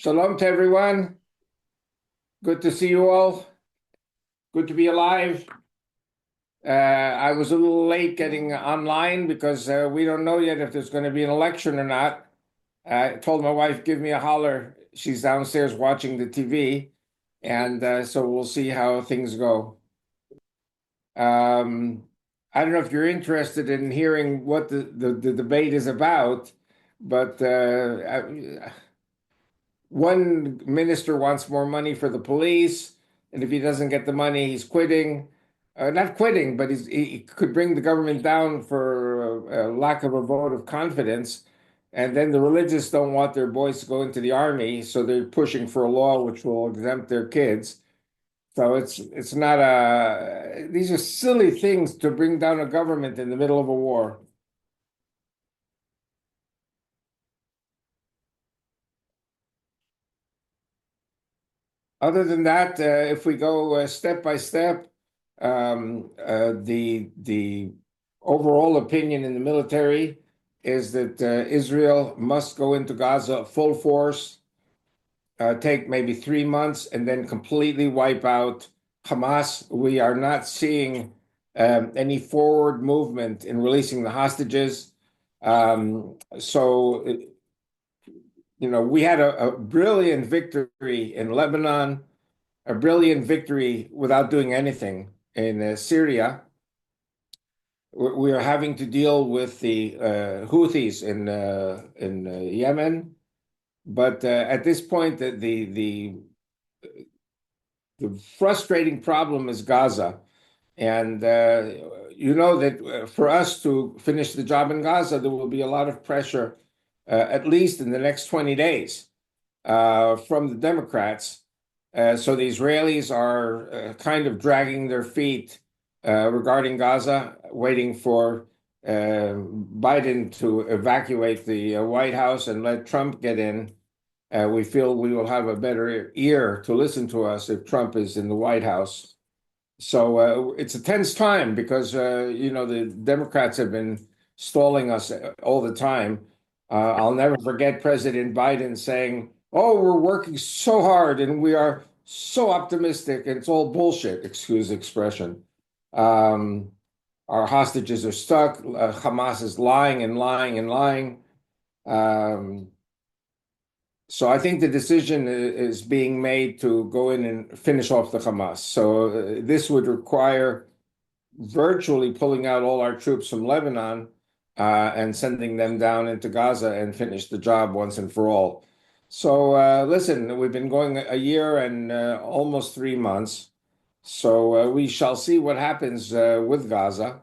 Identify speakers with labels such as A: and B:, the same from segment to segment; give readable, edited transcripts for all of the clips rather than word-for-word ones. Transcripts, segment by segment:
A: Shalom to everyone. Good to see you all. Good to be alive. I was a little late getting online because we don't know yet if there's going to be an election or not. I told my wife, give me a holler. She's downstairs watching the TV, and so we'll see how things go. Um, I don't know if you're interested in hearing what the debate is about, but one minister wants more money for the police, and if he doesn't get the money, he's quitting. Not quitting, but he could bring the government down for lack of a vote of confidence. And then the religious don't want their boys to go into the army, so they're pushing for a law which will exempt their kids. So it's not a. These are silly things to bring down a government in the middle of a war. Other than that, if we go step by step, the overall opinion in the military is that Israel must go into Gaza full force, take maybe 3 months, and then completely wipe out Hamas. We are not seeing any forward movement in releasing the hostages. We had a brilliant victory in Lebanon, a brilliant victory without doing anything in Syria. We are having to deal with the Houthis in Yemen, but at this point, the frustrating problem is Gaza, and you know that for us to finish the job in Gaza, there will be a lot of pressure, at least in the next 20 days, from the Democrats. So the Israelis are kind of dragging their feet regarding Gaza, waiting for Biden to evacuate the White House and let Trump get in. We feel we will have a better ear to listen to us if Trump is in the White House. So it's a tense time because the Democrats have been stalling us all the time. I'll never forget President Biden saying, "Oh, we're working so hard and we are so optimistic, and it's all bullshit." Excuse the expression. Um, our hostages are stuck. Hamas is lying and lying and lying. Um, so I think the decision is being made to go in and finish off the Hamas. So this would require virtually pulling out all our troops from Lebanon and sending them down into Gaza and finish the job once and for all. So listen, we've been going a year and almost 3 months. So we shall see what happens with Gaza.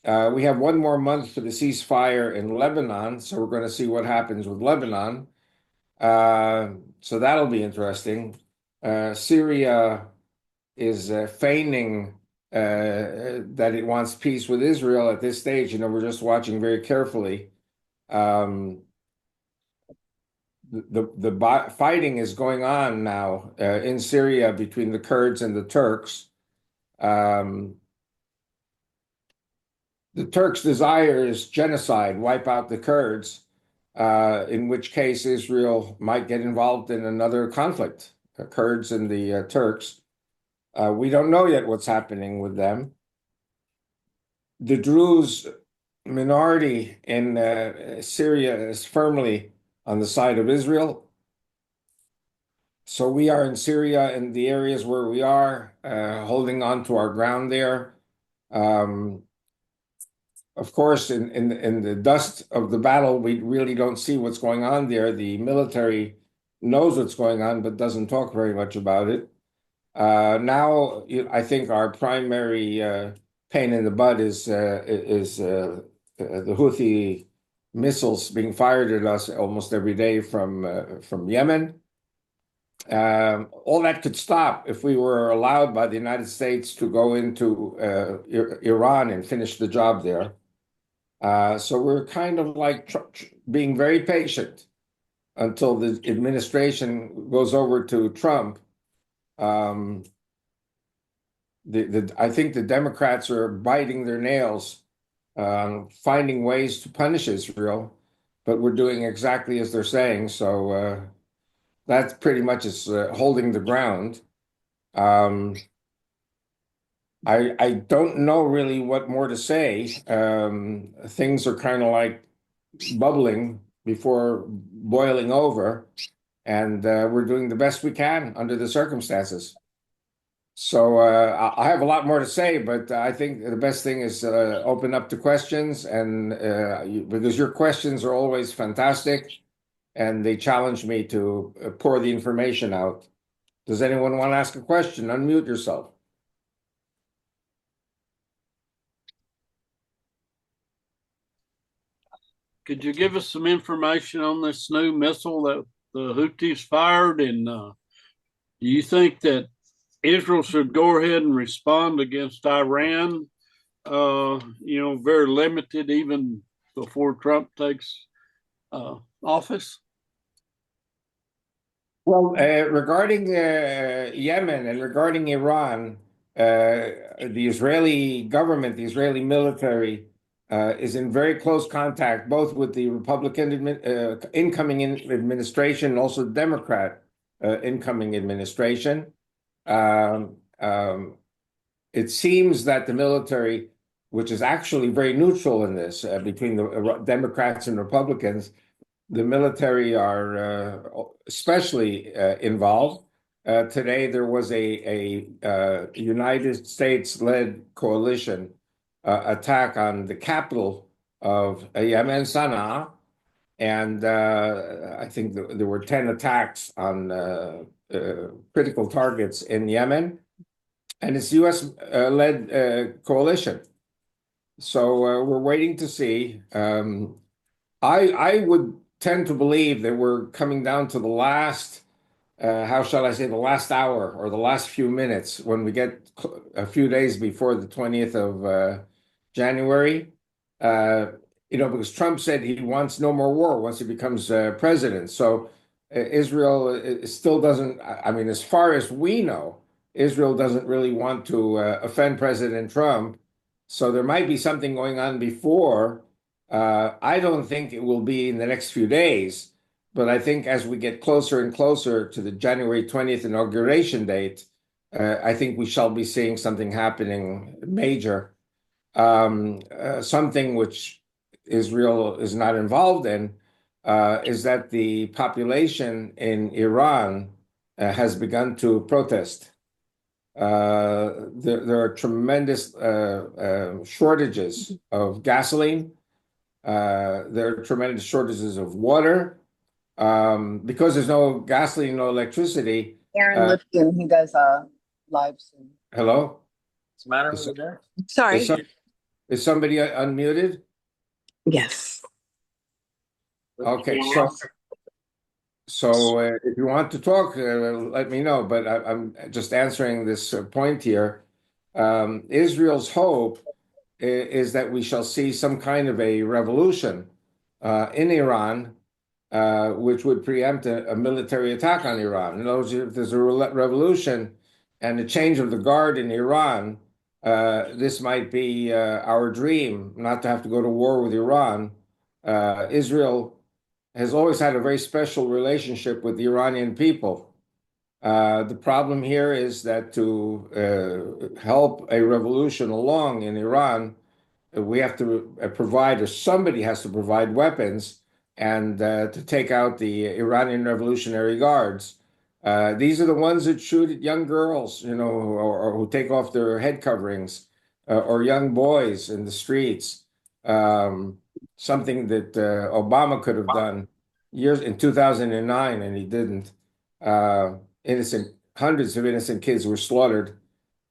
A: We have one more month for the ceasefire in Lebanon, so we're going to see what happens with Lebanon. Uh, so that'll be interesting. Syria is feigning that it wants peace with Israel at this stage. We're just watching very carefully. Um, the fighting is going on now in Syria between the Kurds and the Turks. Um, the Turks' desire is genocide, wipe out the Kurds, in which case Israel might get involved in another conflict, the Kurds and the Turks. We don't know yet what's happening with them. The Druze minority in Syria is firmly on the side of Israel. So we are in Syria in the areas where we are, holding on to our ground there. Um, of course, in the dust of the battle, we really don't see what's going on there. The military knows what's going on, but doesn't talk very much about it. Now, I think our primary pain in the butt is the Houthi missiles being fired at us almost every day from Yemen. All that could stop if we were allowed by the United States to go into Iran and finish the job there. So we're kind of like being very patient until the administration goes over to Trump. Um, I think the Democrats are biting their nails, finding ways to punish Israel, but we're doing exactly as they're saying. So that pretty much is holding the ground. Um, I don't know really what more to say. Things are kind of like bubbling before boiling over, and we're doing the best we can under the circumstances. So I have a lot more to say, but I think the best thing is open up to questions, and because your questions are always fantastic, and they challenge me to pour the information out. Does anyone want to ask a question? Unmute yourself.
B: Could you give us some information on this new missile that the Houthis fired? And do you think that Israel should go ahead and respond against Iran? Very limited even before Trump takes office.
A: Well, regarding Yemen and regarding Iran, the Israeli government, the Israeli military, is in very close contact both with the incoming administration and also the Democrat incoming administration. Um, um, it seems that the military, which is actually very neutral in this, between the Democrats and Republicans, the military are especially involved. Today, there was a United States-led coalition attack on the capital of Yemen, Sana'a, and I think there were 10 attacks on critical targets in Yemen, and it's U.S.-led coalition. So we're waiting to see. I would tend to believe that we're coming down to the last, how shall I say, the last hour or the last few minutes when we get a few days before the 20th of January. Because Trump said he wants no more war once he becomes president. So Israel still doesn't, I mean, as far as we know, Israel doesn't really want to offend President Trump. So there might be something going on before. I don't think it will be in the next few days, but I think as we get closer and closer to the January 20th inauguration date, I think we shall be seeing something happening major. Something which Israel is not involved in is that the population in Iran has begun to protest. There are tremendous shortages of gasoline. There are tremendous shortages of water. Because there's no gasoline, no electricity.
C: Aaron Lipkin, he does live soon.
A: Hello?
D: What's the matter over there?
C: Sorry.
A: Is somebody unmuted?
C: Yes.
A: Okay, so if you want to talk, let me know. But I'm just answering this point here. Israel's hope is that we shall see some kind of a revolution in Iran, which would preempt a military attack on Iran. In other words, if there's a revolution and a change of the guard in Iran, this might be our dream, not to have to go to war with Iran. Israel has always had a very special relationship with the Iranian people. The problem here is that to help a revolution along in Iran, we have to provide, or somebody has to provide weapons and to take out the Iranian Revolutionary Guards. These are the ones that shoot at young girls, or who take off their head coverings, or young boys in the streets. Something that Obama could have done years in 2009, and he didn't. Hundreds of innocent kids were slaughtered.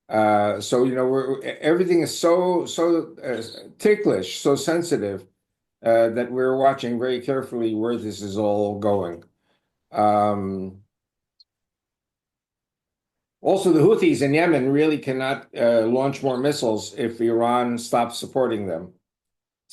A: Everything is so ticklish, so sensitive that we're watching very carefully where this is all going. Also, the Houthis in Yemen really cannot launch more missiles if Iran stops supporting them.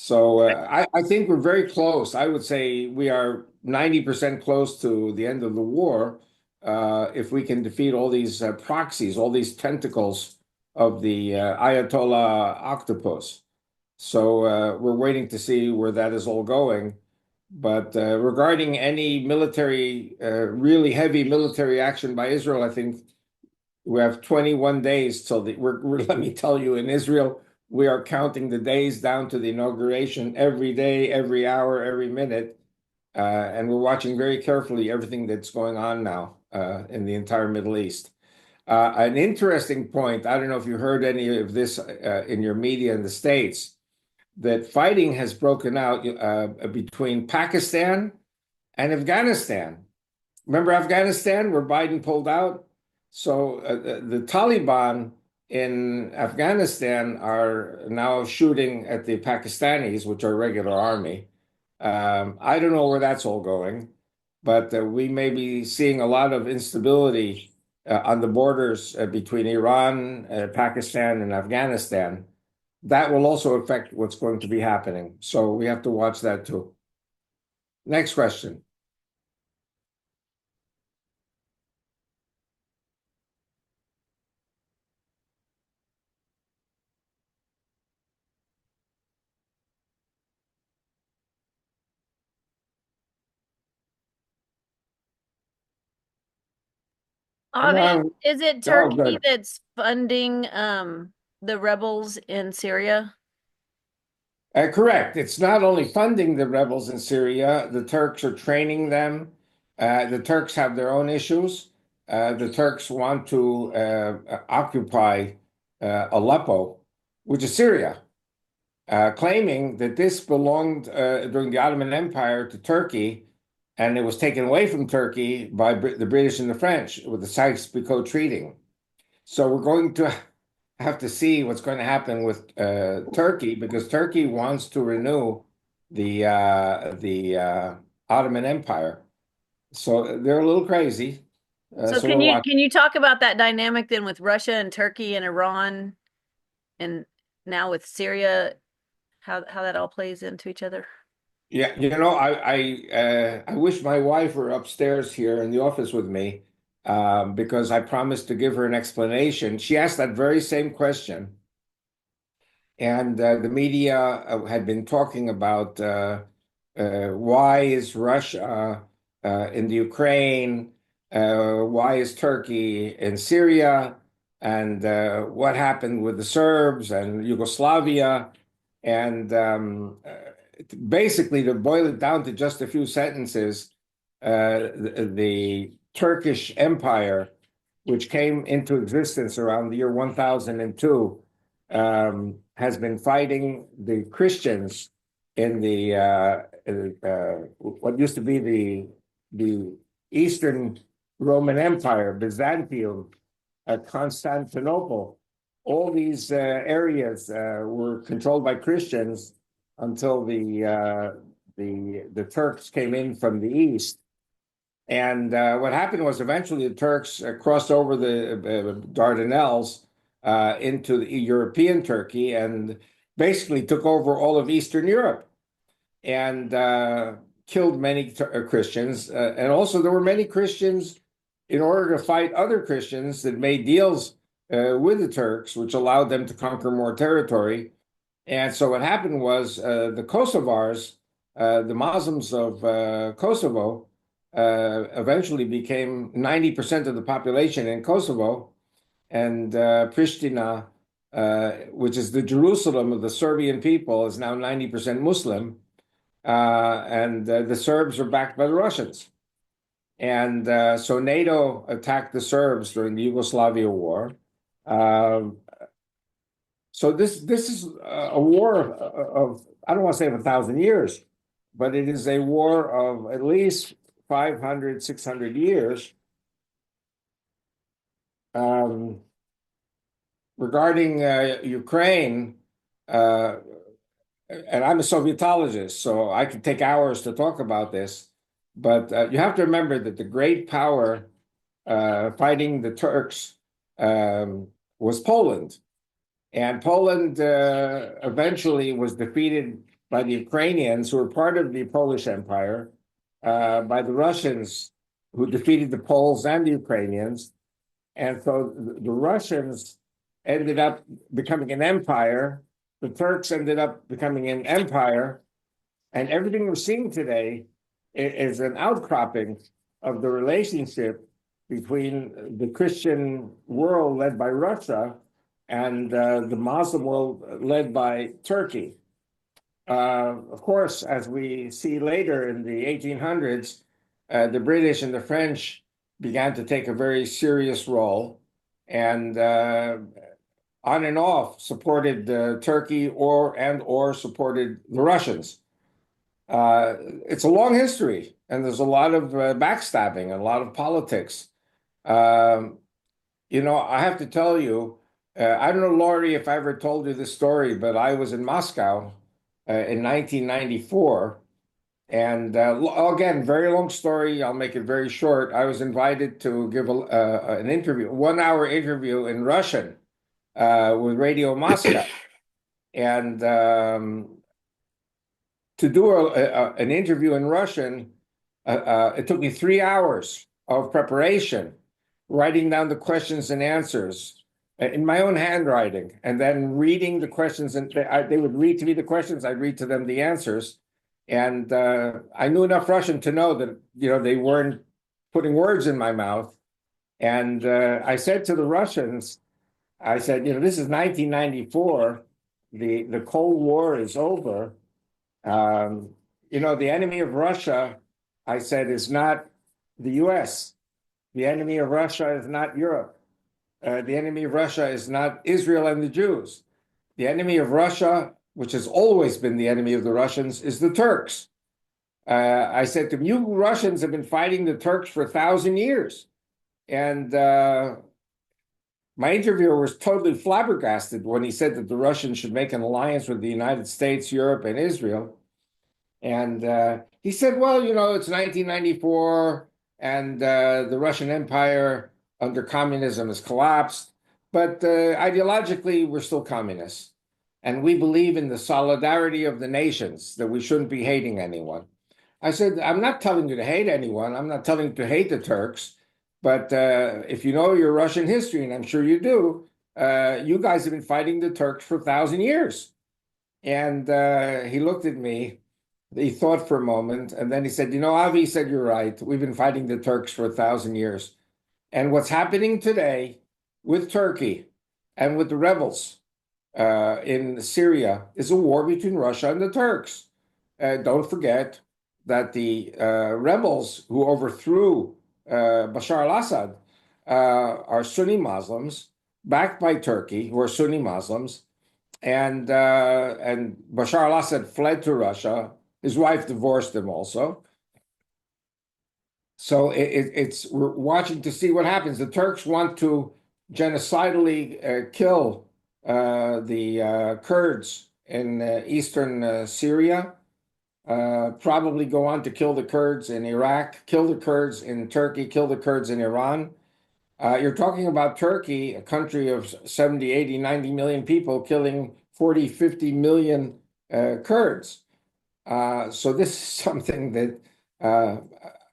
A: So I think we're very close. I would say we are 90% close to the end of the war if we can defeat all these proxies, all these tentacles of the Ayatollah octopus. So we're waiting to see where that is all going. But regarding any military, really heavy military action by Israel, I think we have 21 days till let me tell you, in Israel, we are counting the days down to the inauguration every day, every hour, every minute. And we're watching very carefully everything that's going on now in the entire Middle East. An interesting point, I don't know if you heard any of this in your media in the States, that fighting has broken out between Pakistan and Afghanistan. Remember Afghanistan, where Biden pulled out? So the Taliban in Afghanistan are now shooting at the Pakistanis, which are regular army. I don't know where that's all going, but we may be seeing a lot of instability on the borders between Iran, Pakistan, and Afghanistan. That will also affect what's going to be happening. So we have to watch that too. Next question.
D: Avi,
A: No,
D: is it
A: oh,
D: Turkey
A: good.
D: that's funding the rebels in Syria?
A: Correct. It's not only funding the rebels in Syria, the Turks are training them. The Turks have their own issues. The Turks want to occupy Aleppo, which is Syria, claiming that this belonged during the Ottoman Empire to Turkey, and it was taken away from Turkey by the British and the French with the Sykes-Picot Treaty. So we're going to have to see what's going to happen with Turkey, because Turkey wants to renew the Ottoman Empire. So they're a little crazy.
D: So
A: So we'll watch.
D: can you talk about that dynamic then with Russia and Turkey and Iran and now with Syria, how that all plays into each other?
A: Yeah, I wish my wife were upstairs here in the office with me, because I promised to give her an explanation. She asked that very same question. And the media had been talking about why is Russia in the Ukraine, why is Turkey in Syria, and what happened with the Serbs and Yugoslavia. And basically, to boil it down to just a few sentences, the Turkish Empire, which came into existence around the year 1002, has been fighting the Christians in the what used to be the Eastern Roman Empire, Byzantium, Constantinople. All these areas were controlled by Christians until the Turks came in from the east. And what happened was eventually the Turks crossed over the Dardanelles into the European Turkey and basically took over all of Eastern Europe and killed many Christians. And also there were many Christians, in order to fight other Christians, that made deals with the Turks, which allowed them to conquer more territory. And so what happened was the Kosovars, the Muslims of Kosovo, eventually became 90% of the population in Kosovo, and Pristina, which is the Jerusalem of the Serbian people, is now 90% Muslim, and the Serbs are backed by the Russians. And so NATO attacked the Serbs during the Yugoslavia War. So this is a war of, I don't want to say of 1,000 years, but it is a war of at least 500, 600 years. Regarding Ukraine, and I'm a Sovietologist, so I could take hours to talk about this, but you have to remember that the great power fighting the Turks was Poland. And Poland eventually was defeated by the Ukrainians, who were part of the Polish Empire, by the Russians, who defeated the Poles and the Ukrainians. And so the Russians ended up becoming an empire. The Turks ended up becoming an empire. And everything we're seeing today is an outcropping of the relationship between the Christian world led by Russia and the Muslim world led by Turkey. Of course, as we see later in the 1800s, the British and the French began to take a very serious role and on and off supported Turkey or supported the Russians. It's a long history, and there's a lot of backstabbing and a lot of politics. I have to tell you, I don't know, Laurie, if I ever told you this story, but I was in Moscow in 1994. And again, very long story. I'll make it very short. I was invited to give an interview, 1 hour interview in Russian with Radio Moscow. And to do an interview in Russian, it took me 3 hours of preparation, writing down the questions and answers in my own handwriting, and then reading the questions. And they would read to me the questions, I'd read to them the answers. And I knew enough Russian to know that, they weren't putting words in my mouth. And I said to the Russians, I said, this is 1994. The Cold War is over. The enemy of Russia, I said, is not the US. The enemy of Russia is not Europe. The enemy of Russia is not Israel and the Jews. The enemy of Russia, which has always been the enemy of the Russians, is the Turks. I said to them, you Russians have been fighting the Turks for 1,000 years. And my interviewer was totally flabbergasted when he said that the Russians should make an alliance with the United States, Europe, and Israel. And he said, well, it's 1994, and the Russian Empire under communism has collapsed. But ideologically, we're still communists. And we believe in the solidarity of the nations, that we shouldn't be hating anyone. I said, I'm not telling you to hate anyone. I'm not telling you to hate the Turks. But if you know your Russian history, and I'm sure you do, you guys have been fighting the Turks for 1,000 years. And he looked at me, he thought for a moment, and then he said, Avi said, you're right. We've been fighting the Turks for 1,000 years. And what's happening today with Turkey and with the rebels in Syria is a war between Russia and the Turks. Don't forget that the rebels who overthrew Bashar al-Assad are Sunni Muslims, backed by Turkey, who are Sunni Muslims, and Bashar al-Assad fled to Russia. His wife divorced him also. So we're watching to see what happens. The Turks want to genocidally kill the Kurds in eastern Syria. Probably go on to kill the Kurds in Iraq, kill the Kurds in Turkey, kill the Kurds in Iran. You're talking about Turkey, a country of 70, 80, 90 million people, killing 40, 50 million Kurds. So this is something that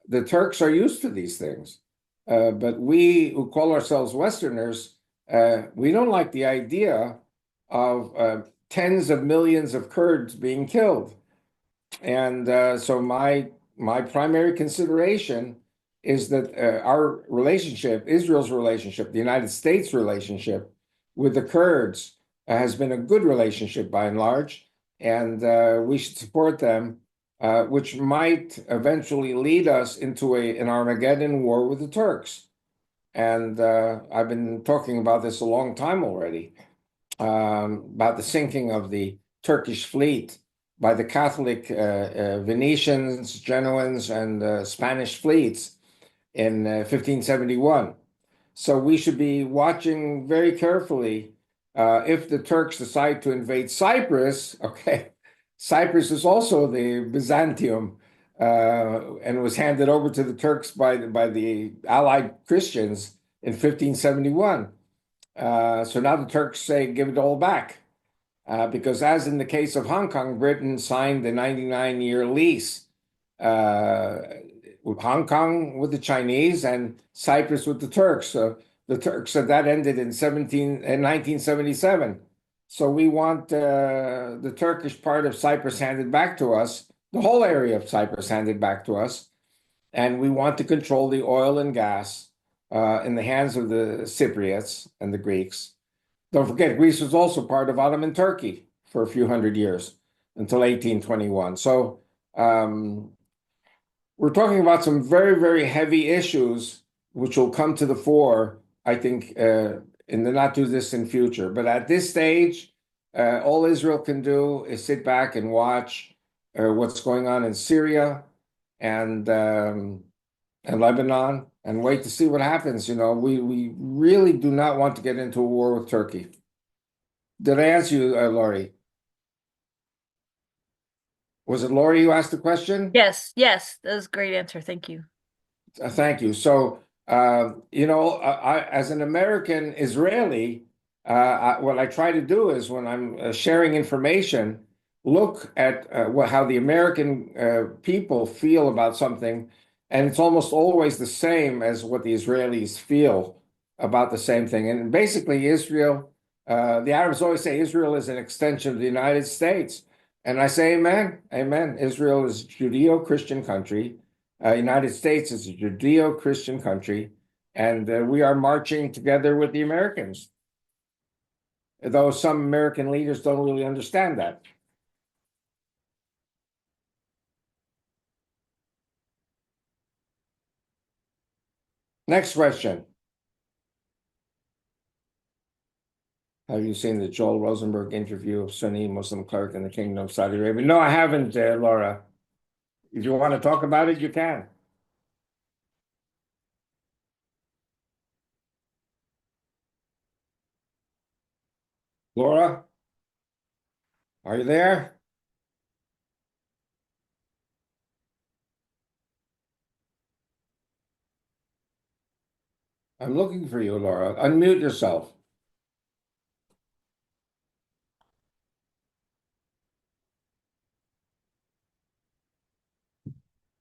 A: the Turks are used to these things. But we who call ourselves Westerners, we don't like the idea of tens of millions of Kurds being killed. And so my primary consideration is that our relationship, Israel's relationship, the United States relationship with the Kurds has been a good relationship by and large, and we should support them, which might eventually lead us into an Armageddon war with the Turks. And I've been talking about this a long time already, about the sinking of the Turkish fleet by the Catholic Venetians, Genoans, and Spanish fleets in 1571. So we should be watching very carefully if the Turks decide to invade Cyprus. Okay, Cyprus is also the Byzantium and was handed over to the Turks by the Allied Christians in 1571. So now the Turks say, give it all back. Because as in the case of Hong Kong, Britain signed the 99-year lease with Hong Kong with the Chinese and Cyprus with the Turks. So the Turks said that ended in 1977. So we want the Turkish part of Cyprus handed back to us, the whole area of Cyprus handed back to us, and we want to control the oil and gas in the hands of the Cypriots and the Greeks. Don't forget, Greece was also part of Ottoman Turkey for a few hundred years until 1821. So we're talking about some very, very heavy issues which will come to the fore, I think, in the not too distant future. But at this stage, all Israel can do is sit back and watch what's going on in Syria and Lebanon and wait to see what happens. You know, we really do not want to get into a war with Turkey. Did I answer you, Laurie? Was it Laurie who asked the question?
D: Yes, yes, that was a great answer. Thank you.
A: Thank you. So, you know, as an American Israeli, what I try to do is when I'm sharing information, look at how the American people feel about something, and it's almost always the same as what the Israelis feel about the same thing. And basically, Israel, the Arabs always say Israel is an extension of the United States. And I say, amen, amen. Israel is a Judeo-Christian country. United States is a Judeo-Christian country, and we are marching together with the Americans, though some American leaders don't really understand that. Next question. Have you seen the Joel Rosenberg interview of Sunni Muslim cleric in the Kingdom of Saudi Arabia? No, I haven't, Laura. If you want to talk about it, you can. Laura, are you there? I'm looking for you, Laura. Unmute yourself.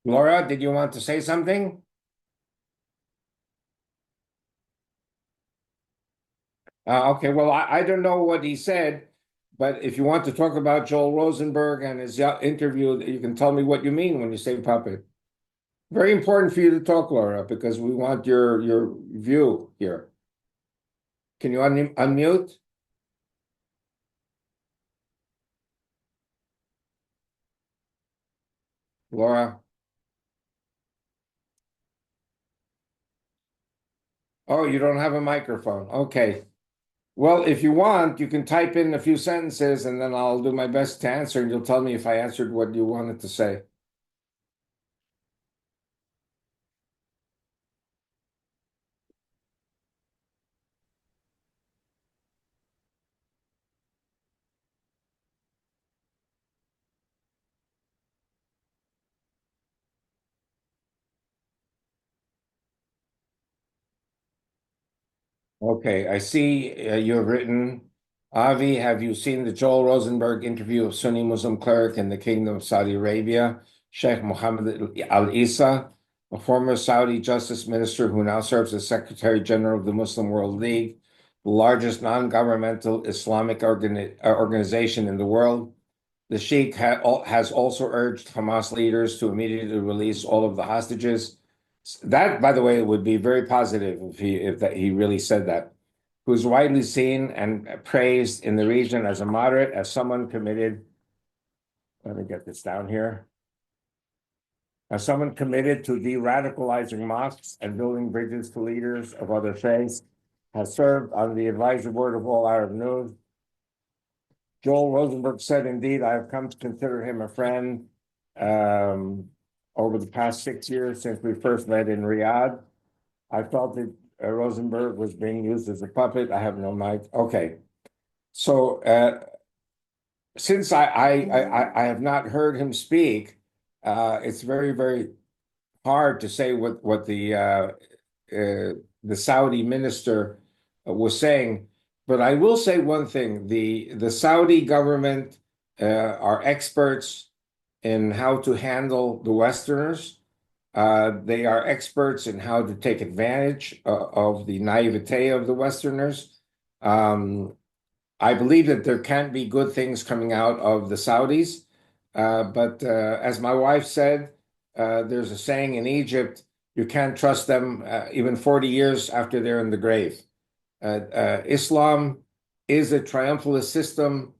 A: Laura, did you want to say something? Okay, well, I don't know what he said, but if you want to talk about Joel Rosenberg and his interview, you can tell me what you mean when you say puppet. Very important for you to talk, Laura, because we want your view here. Can you unmute? Laura? Oh, you don't have a microphone. Okay. Well, if you want, you can type in a few sentences and then I'll do my best to answer and you'll tell me if I answered what you wanted to say. Okay, I see you've written, Avi, have you seen the Joel Rosenberg interview of Sunni Muslim cleric in the Kingdom of Saudi Arabia, Sheikh Mohammed Al Isa, a former Saudi justice minister who now serves as Secretary General of the Muslim World League, the largest non-governmental Islamic organization in the world? The Sheikh has also urged Hamas leaders to immediately release all of the hostages. That, by the way, would be very positive if he really said that. Who's widely seen and praised in the region as a moderate, as someone committed. Let me get this down here. As someone committed to de-radicalizing mosques and building bridges to leaders of other faiths, has served on the advisory board of All Arab News. Joel Rosenberg said, "Indeed, I have come to consider him a friend." Over the past 6 years since we first met in Riyadh, I felt that Rosenberg was being used as a puppet. I have no mic. Okay. So since I have not heard him speak, it's very, very hard to say what the Saudi minister was saying. But I will say one thing: the Saudi government are experts in how to handle the Westerners. They are experts in how to take advantage of the naivete of the Westerners. I believe that there can't be good things coming out of the Saudis. But as my wife said, there's a saying in Egypt, you can't trust them even 40 years after they're in the grave. Islam is a triumphalist system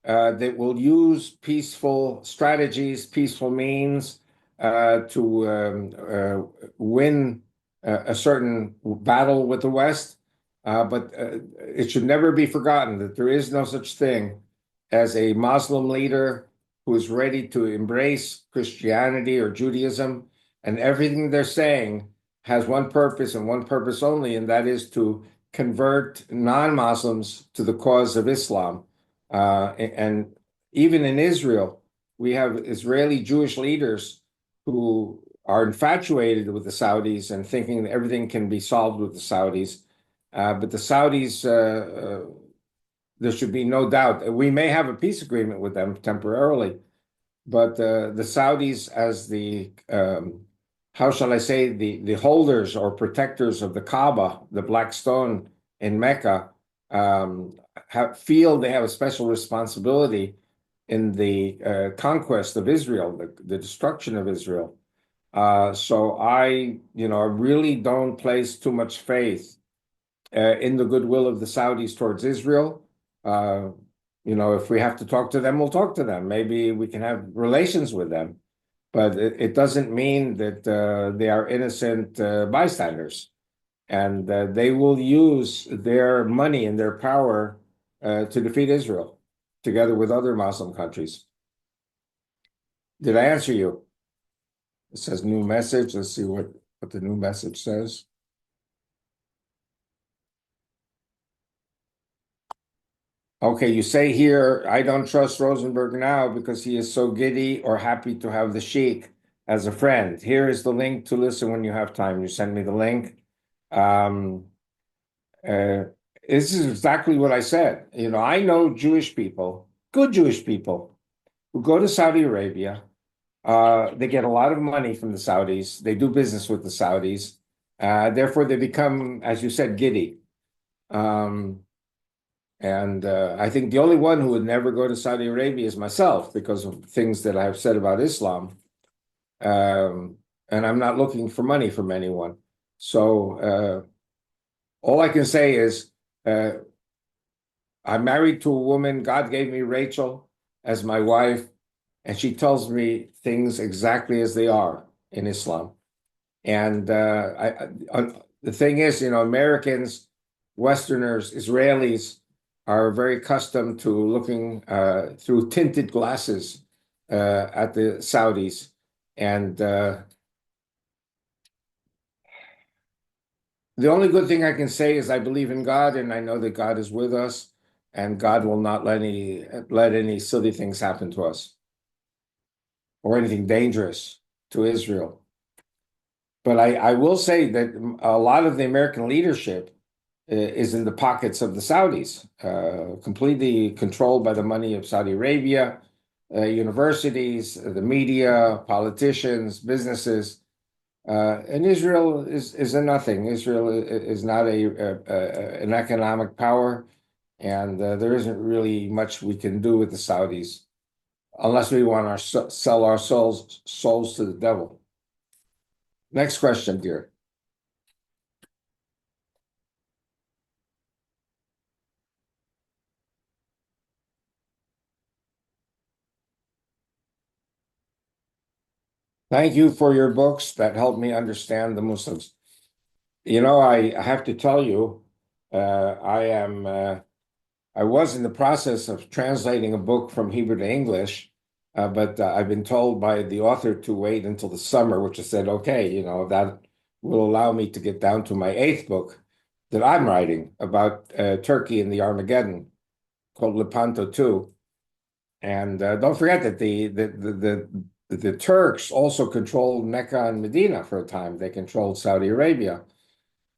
A: that will use peaceful strategies, peaceful means to win a certain battle with the West. But it should never be forgotten that there is no such thing as a Muslim leader who is ready to embrace Christianity or Judaism, and everything they're saying has one purpose and one purpose only, and that is to convert non-Muslims to the cause of Islam. And even in Israel, we have Israeli Jewish leaders who are infatuated with the Saudis and thinking that everything can be solved with the Saudis. But the Saudis, there should be no doubt. We may have a peace agreement with them temporarily, but the Saudis, as the how shall I say, the holders or protectors of the Kaaba, the Black Stone in Mecca, feel they have a special responsibility in the conquest of Israel, the destruction of Israel. So I really don't place too much faith in the goodwill of the Saudis towards Israel. If we have to talk to them, we'll talk to them. Maybe we can have relations with them, but it doesn't mean that they are innocent bystanders. And they will use their money and their power to defeat Israel, together with other Muslim countries. Did I answer you? It says new message. Let's see what the new message says. Okay, you say here, I don't trust Rosenberg now because he is so giddy or happy to have the sheikh as a friend. Here is the link to listen when you have time. You send me the link. This is exactly what I said. I know Jewish people, good Jewish people, who go to Saudi Arabia. They get a lot of money from the Saudis. They do business with the Saudis. Therefore, they become, as you said, giddy. And I think the only one who would never go to Saudi Arabia is myself because of things that I've said about Islam. And I'm not looking for money from anyone. So all I can say is I'm married to a woman. God gave me Rachel as my wife, and she tells me things exactly as they are in Islam. And the thing is, Americans, Westerners, Israelis are very accustomed to looking through tinted glasses at the Saudis. And the only good thing I can say is I believe in God, and I know that God is with us, and God will not let any silly things happen to us or anything dangerous to Israel. But I will say that a lot of the American leadership is in the pockets of the Saudis, completely controlled by the money of Saudi Arabia, universities, the media, politicians, businesses. And Israel is a nothing. Israel is not an economic power, and there isn't really much we can do with the Saudis unless we want to sell our souls to the devil. Next question, dear. Thank you for your books that help me understand the Muslims. I have to tell you, I was in the process of translating a book from Hebrew to English, but I've been told by the author to wait until the summer, which I said, okay, that will allow me to get down to my 8th book that I'm writing about Turkey and the Armageddon, called Lepanto 2. And don't forget that the Turks also controlled Mecca and Medina for a time. They controlled Saudi Arabia.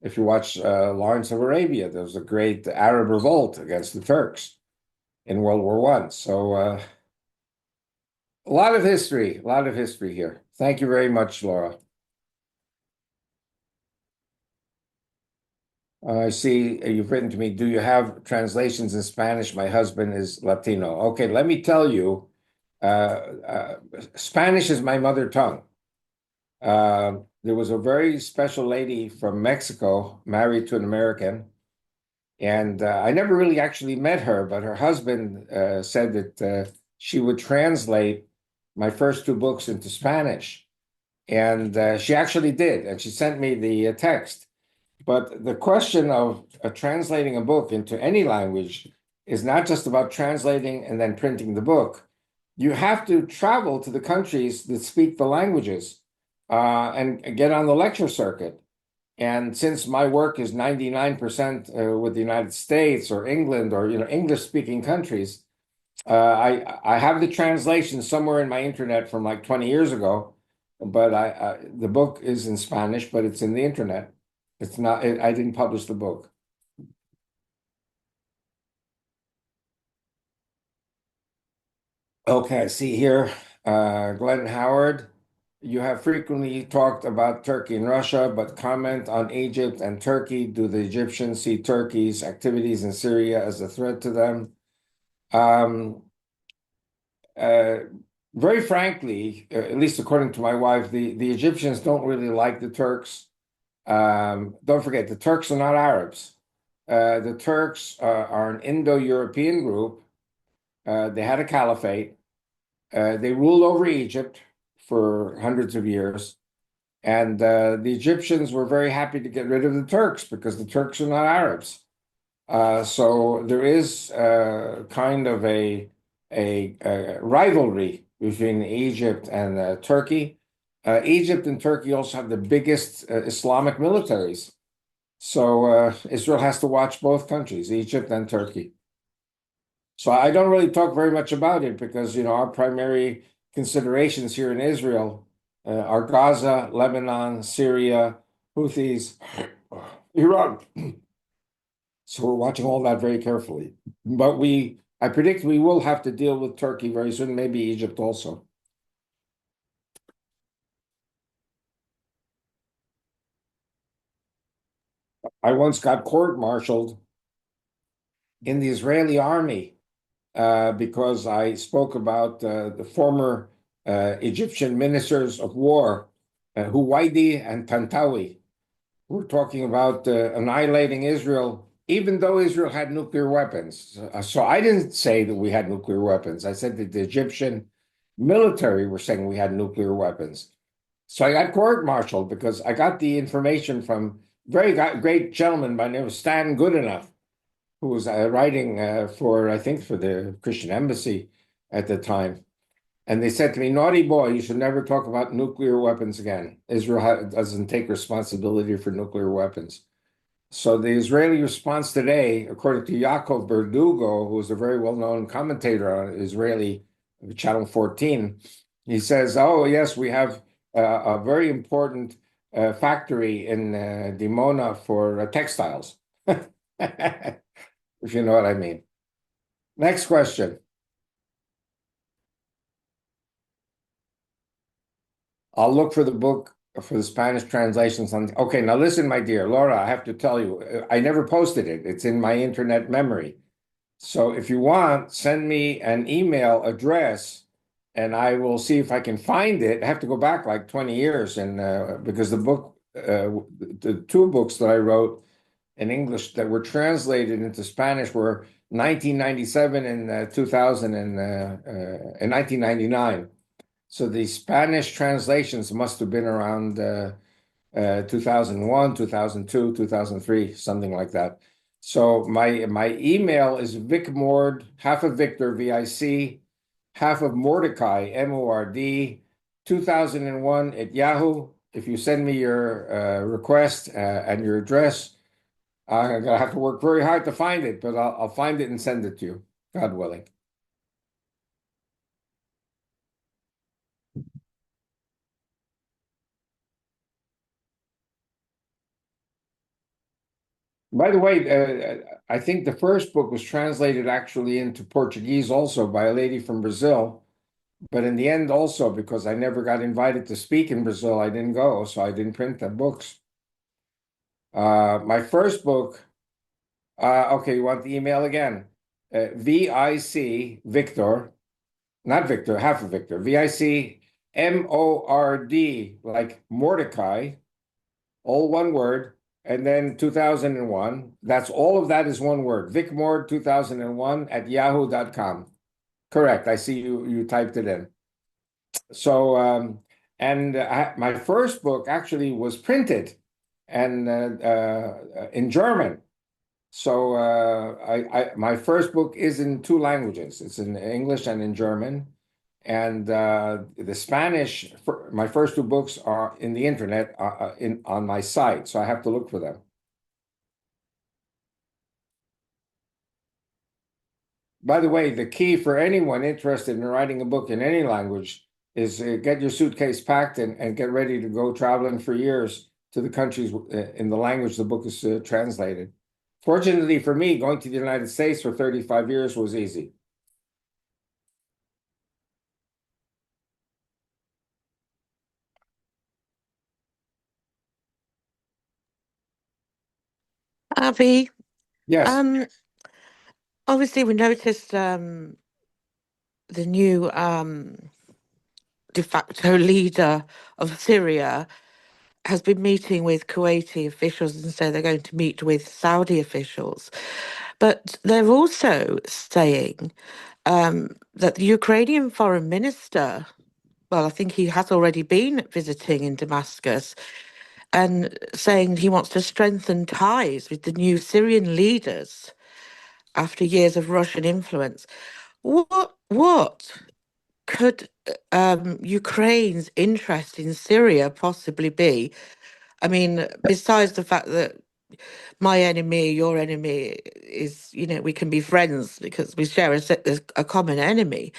A: If you watch Lawrence of Arabia, there was a great Arab revolt against the Turks in World War I. So a lot of history here. Thank you very much, Laura. I see you've written to me, do you have translations in Spanish? My husband is Latino. Okay, let me tell you Spanish is my mother tongue. There was a very special lady from Mexico married to an American, and I never really actually met her, but her husband said that she would translate my first two books into Spanish. And she actually did, and she sent me the text. But the question of translating a book into any language is not just about translating and then printing the book. You have to travel to the countries that speak the languages and get on the lecture circuit. And since my work is 99% with the United States or England or English-speaking countries, I have the translation somewhere in my internet from like 20 years ago, but the book is in Spanish, but it's in the internet. It's not. I didn't publish the book. Okay, I see here, Glenn Howard. You have frequently talked about Turkey and Russia, but comment on Egypt and Turkey. Do the Egyptians see Turkey's activities in Syria as a threat to them? Um, uh, Very frankly, at least according to my wife, the Egyptians don't really like the Turks. Don't forget, the Turks are not Arabs. The Turks are an Indo-European group. They had a caliphate. They ruled over Egypt for hundreds of years. And the Egyptians were very happy to get rid of the Turks because the Turks are not Arabs. So there is kind of a rivalry between Egypt and Turkey. Egypt and Turkey also have the biggest Islamic militaries. So Israel has to watch both countries, Egypt and Turkey. So I don't really talk very much about it because, our primary considerations here in Israel are Gaza, Lebanon, Syria, Houthis, Iran. So we're watching all that very carefully. But I predict we will have to deal with Turkey very soon, maybe Egypt also. I once got court-martialed in the Israeli army because I spoke about the former Egyptian ministers of war, Huwaidi and Tantawi, who were talking about annihilating Israel, even though Israel had nuclear weapons. So I didn't say that we had nuclear weapons. I said that the Egyptian military were saying we had nuclear weapons. So I got court-martialed because I got the information from very great gentleman by the name of Stan Goodenough, who was writing I think, for the Christian embassy at the time. And they said to me, naughty boy, you should never talk about nuclear weapons again. Israel doesn't take responsibility for nuclear weapons. So the Israeli response today, according to Yaakov Berdugo, who is a very well-known commentator on Israeli Channel 14, he says, oh, yes, we have a very important factory in Dimona for textiles, if you know what I mean. Next question. I'll look for the book for the Spanish translations on. Okay, now listen, my dear Laura, I have to tell you, I never posted it. It's in my internet memory. So if you want, send me an email address and I will see if I can find it. I have to go back like 20 years and because the two books that I wrote in English that were translated into Spanish were 1997 and 2000 and 1999. So the Spanish translations must have been around 2001, 2002, 2003, something like that. So my email is vicmord, half of Victor, VIC, half of Mordecai, MORD, 2001 at Yahoo. If you send me your request and your address, I'm gonna have to work very hard to find it, but I'll find it and send it to you, God willing. By the way, I think the first book was translated actually into Portuguese also by a lady from Brazil. But in the end, also, because I never got invited to speak in Brazil, I didn't go, so I didn't print the books. My first book, okay, you want the email again? VIC, Victor, not Victor, half of Victor, Vicmord, like Mordecai, all one word, and then 2001. That's all of that is one word. Vicmord2001 at yahoo.com. Correct. I see you typed it in. So, my first book actually was printed and in German. So my first book is in two languages. It's in English and in German. And the Spanish, my first two books are in the internet on my site. So I have to look for them. By the way, the key for anyone interested in writing a book in any language is get your suitcase packed and get ready to go traveling for years to the countries in the language the book is translated. Fortunately for me, going to the United States for 35 years was easy.
E: Avi,
A: Yes.
E: obviously we noticed the new de facto leader of Syria has been meeting with Kuwaiti officials and so they're going to meet with Saudi officials. But they're also saying that the Ukrainian foreign minister, well, I think he has already been visiting in Damascus and saying he wants to strengthen ties with the new Syrian leaders after years of Russian influence. What could Ukraine's interest in Syria possibly be? I mean, besides the fact that my enemy, your enemy is, we can be friends because we share a common enemy.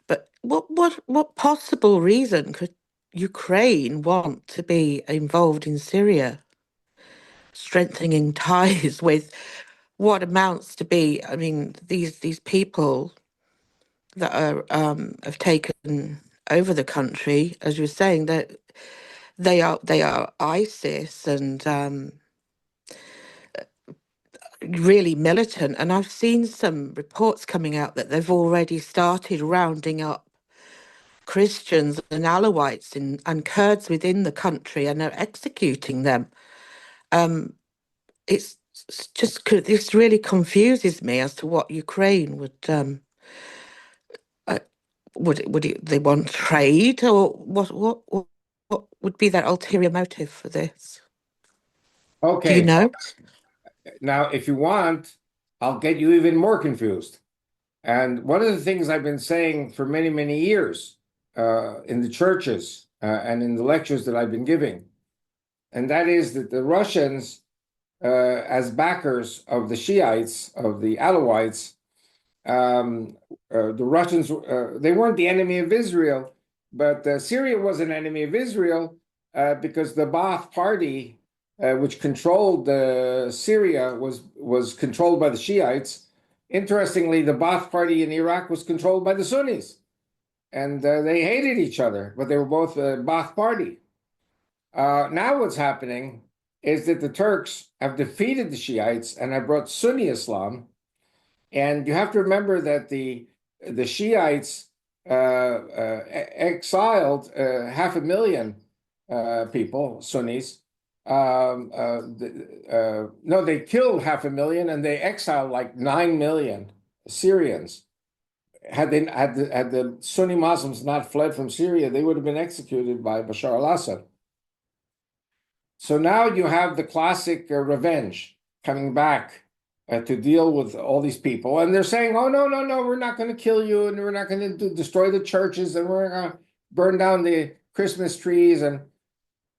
E: But what possible reason could Ukraine want to be involved in Syria, strengthening ties with what amounts to be? I mean, these people that are have taken over the country, as you were saying, that they are ISIS and really militant. And I've seen some reports coming out that they've already started rounding up Christians and Alawites and Kurds within the country and are executing them. It's just this really confuses me as to what Ukraine they want trade or what would be their ulterior motive for this? Do you
A: Okay.
E: know?
A: Now, if you want, I'll get you even more confused. And one of the things I've been saying for many, many years in the churches and in the lectures that I've been giving, and that is that the Russians, as backers of the Shiites, of the Alawites, the Russians, they weren't the enemy of Israel, but Syria was an enemy of Israel because the Ba'ath Party, which controlled Syria, was controlled by the Shiites. Interestingly, the Ba'ath Party in Iraq was controlled by the Sunnis, and they hated each other, but they were both a Ba'ath Party. Now what's happening is that the Turks have defeated the Shiites and have brought Sunni Islam. And you have to remember that the Shiites exiled 500,000 people, Sunnis. No, they killed 500,000 and they exiled like 9 million Syrians. Had the Sunni Muslims not fled from Syria, they would have been executed by Bashar al-Assad. So now you have the classic revenge coming back to deal with all these people. And they're saying, oh, no, we're not going to kill you, and we're not going to destroy the churches, and we're going to burn down the Christmas trees, and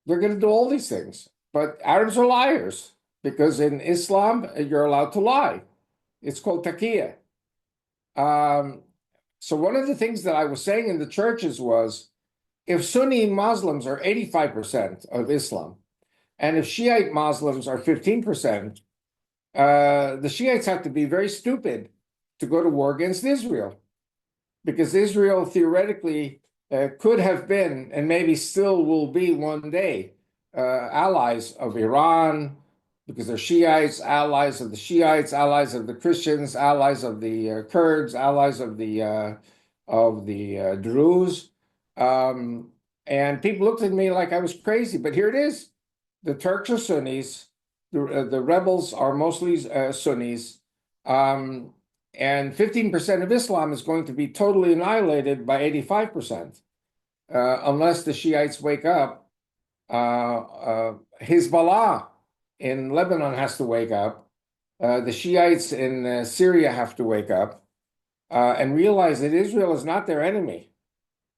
A: they're going to do all these things. But Arabs are liars, because in Islam, you're allowed to lie. It's called taqiyya. So one of the things that I was saying in the churches was, if Sunni Muslims are 85% of Islam, and if Shiite Muslims are 15%, the Shiites have to be very stupid to go to war against Israel, because Israel theoretically could have been, and maybe still will be one day, allies of Iran, because they're Shiites, allies of the Shiites, allies of the Christians, allies of the Kurds, allies of the of the Druze. And people looked at me like I was crazy, but here it is. The Turks are Sunnis, the rebels are mostly Sunnis, and 15% of Islam is going to be totally annihilated by 85%, unless the Shiites wake up. Hezbollah in Lebanon has to wake up. The Shiites in Syria have to wake up and realize that Israel is not their enemy.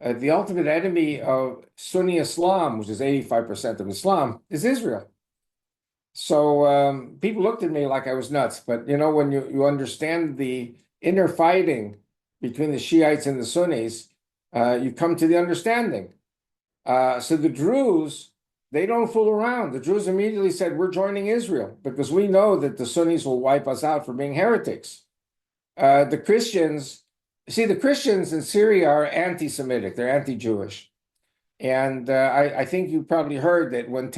A: The ultimate enemy of Sunni Islam, which is 85% of Islam, is Israel. So people looked at me like I was nuts. But when you understand the inner fighting between the Shiites and the Sunnis, you come to the understanding. So the Druze, they don't fool around. The Druze immediately said, we're joining Israel because we know that the Sunnis will wipe us out for being heretics. The Christians in Syria are anti-Semitic. They're anti-Jewish. And I think you probably heard that when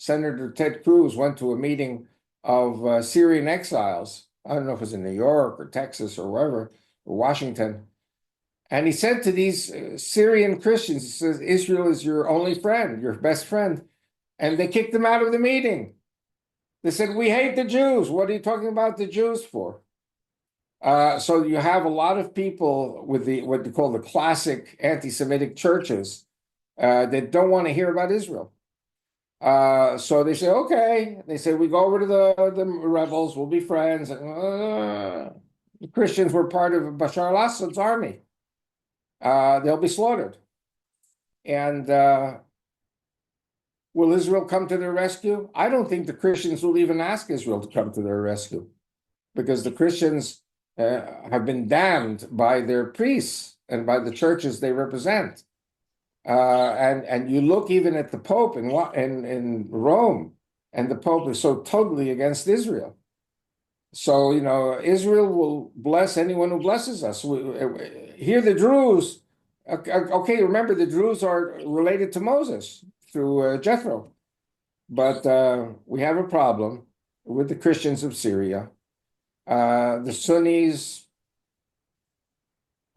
A: Senator Ted Cruz went to a meeting of Syrian exiles, I don't know if it was in New York or Texas or wherever, or Washington, and he said to these Syrian Christians, he says, Israel is your only friend, your best friend. And they kicked him out of the meeting. They said, we hate the Jews. What are you talking about the Jews for? So you have a lot of people with what they call the classic anti-Semitic churches that don't want to hear about Israel. So they say, okay. They say, we go over to the rebels, we'll be friends. The Christians were part of Bashar al-Assad's army. They'll be slaughtered. And will Israel come to their rescue? I don't think the Christians will even ask Israel to come to their rescue because the Christians have been damned by their priests and by the churches they represent. And you look even at the Pope in Rome, and the Pope is so totally against Israel. So, Israel will bless anyone who blesses us. Here, the Druze, okay, remember the Druze are related to Moses through Jethro. But we have a problem with the Christians of Syria. The Sunnis,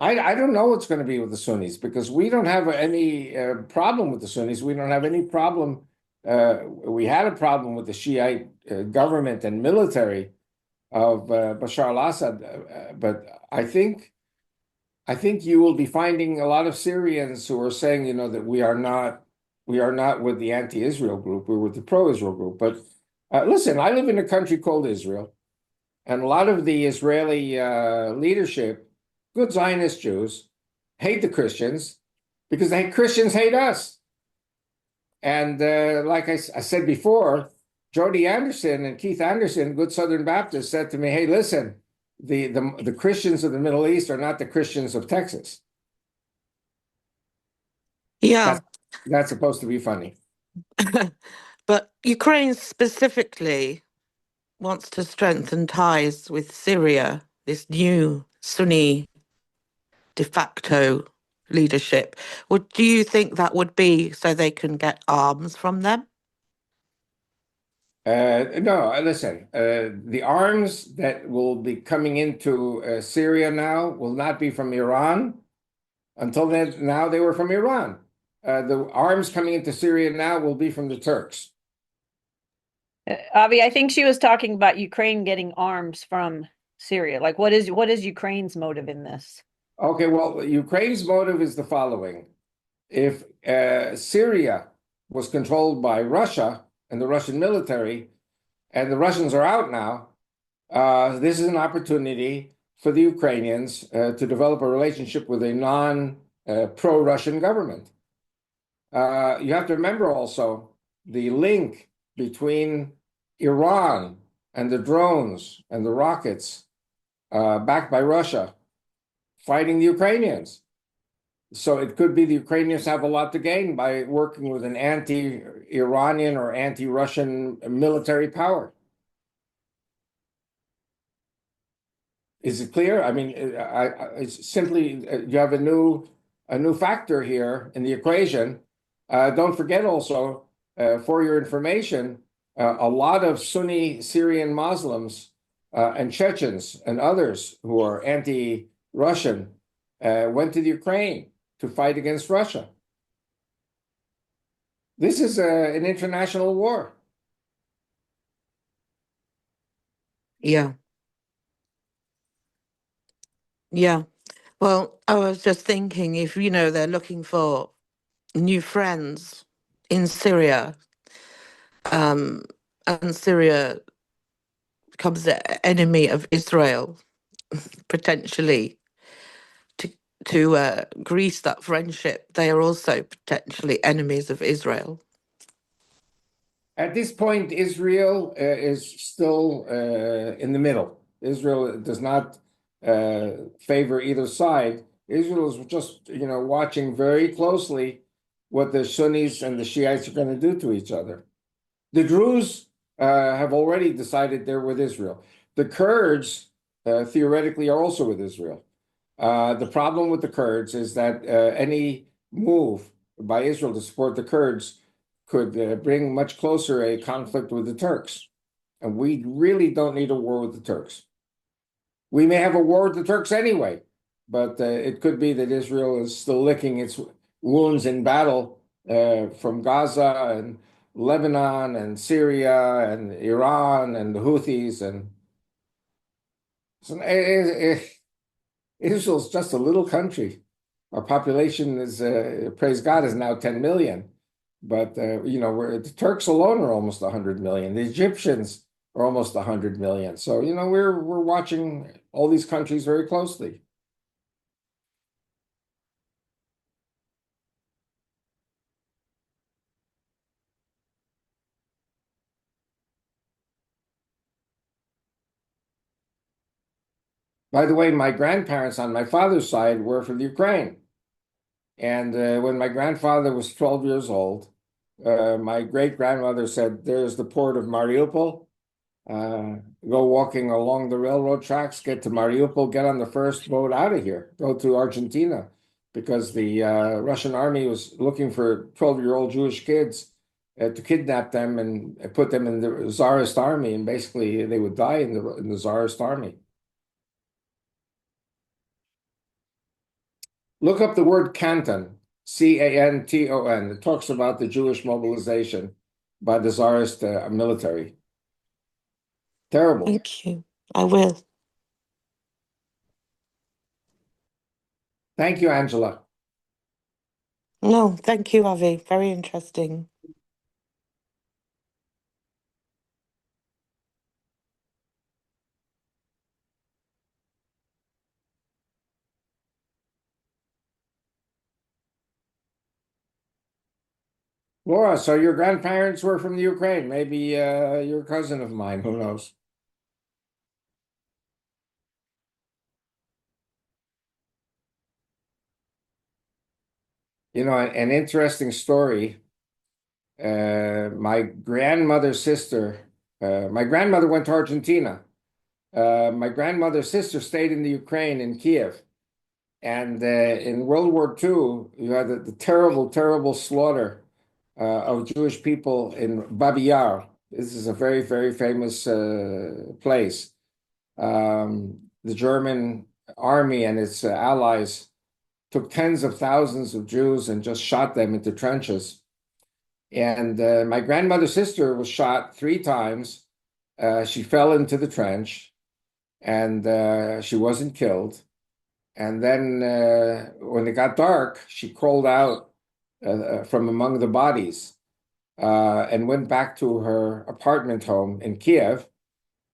A: I don't know what's going to be with the Sunnis because we don't have any problem with the Sunnis. We don't have any problem. We had a problem with the Shiite government and military of Bashar al-Assad, but I think you will be finding a lot of Syrians who are saying, that we are not with the anti-Israel group, we're with the pro-Israel group. But listen, I live in a country called Israel, and a lot of the Israeli leadership, good Zionist Jews, hate the Christians because Christians hate us. And like I said before, Jody Anderson and Keith Anderson, good Southern Baptists, said to me, hey, listen, the Christians of the Middle East are not the Christians of Texas.
E: Yeah.
A: That's supposed to be funny.
E: But Ukraine specifically wants to strengthen ties with Syria, this new Sunni de facto leadership. Do you think that would be so they can get arms from them?
A: No, listen, the arms that will be coming into Syria now will not be from Iran. Until then, now they were from Iran. The arms coming into Syria now will be from the Turks.
D: Avi, I think she was talking about Ukraine getting arms from Syria. Like, what is Ukraine's motive in this?
A: Okay, well, Ukraine's motive is the following. If Syria was controlled by Russia and the Russian military, and the Russians are out now, this is an opportunity for the Ukrainians to develop a relationship with a non-pro-Russian government. You have to remember also the link between Iran and the drones and the rockets backed by Russia fighting the Ukrainians. So it could be the Ukrainians have a lot to gain by working with an anti-Iranian or anti-Russian military power. Is it clear? I mean, it's simply you have a new factor here in the equation. Don't forget also, for your information, a lot of Sunni Syrian Muslims and Chechens and others who are anti-Russian went to the Ukraine to fight against Russia. This is an international war.
E: Yeah. Yeah. Well, I was just thinking if, they're looking for new friends in Syria, and Syria becomes the enemy of Israel, potentially, to grease that friendship, they are also potentially enemies of Israel.
A: At this point, Israel is still in the middle. Israel does not favor either side. Israel is just, watching very closely what the Sunnis and the Shiites are going to do to each other. The Druze have already decided they're with Israel. The Kurds theoretically are also with Israel. The problem with the Kurds is that any move by Israel to support the Kurds could bring much closer a conflict with the Turks. And we really don't need a war with the Turks. We may have a war with the Turks anyway, but it could be that Israel is still licking its wounds in battle from Gaza and Lebanon and Syria and Iran and the Houthis. And so Israel's just a little country. Our population is, praise God, is now 10 million. But, the Turks alone are almost 100 million. The Egyptians are almost 100 million. So, we're watching all these countries very closely. By the way, my grandparents on my father's side were from Ukraine. And when my grandfather was 12 years old, my great-grandmother said, there's the port of Mariupol. Go walking along the railroad tracks, get to Mariupol, get on the first boat out of here, go to Argentina, because the Russian army was looking for 12-year-old Jewish kids to kidnap them and put them in the Tsarist army, and basically they would die in the Tsarist army. Look up the word Canton, Canton. It talks about the Jewish mobilization by the Tsarist military. Terrible.
E: Thank you. I will.
A: Thank you, Angela.
E: No, thank you, Avi. Very interesting.
A: Laura, so your grandparents were from the Ukraine. Maybe you're a cousin of mine. Who knows? An interesting story. My grandmother's sister, my grandmother went to Argentina. My grandmother's sister stayed in the Ukraine in Kiev. And in World War II, you had the terrible, terrible slaughter of Jewish people in Babi Yar. This is a very, very famous place. The German army and its allies took tens of thousands of Jews and just shot them into trenches. And my grandmother's sister was shot 3 times. She fell into the trench and she wasn't killed. And then when it got dark, she crawled out from among the bodies and went back to her apartment home in Kiev.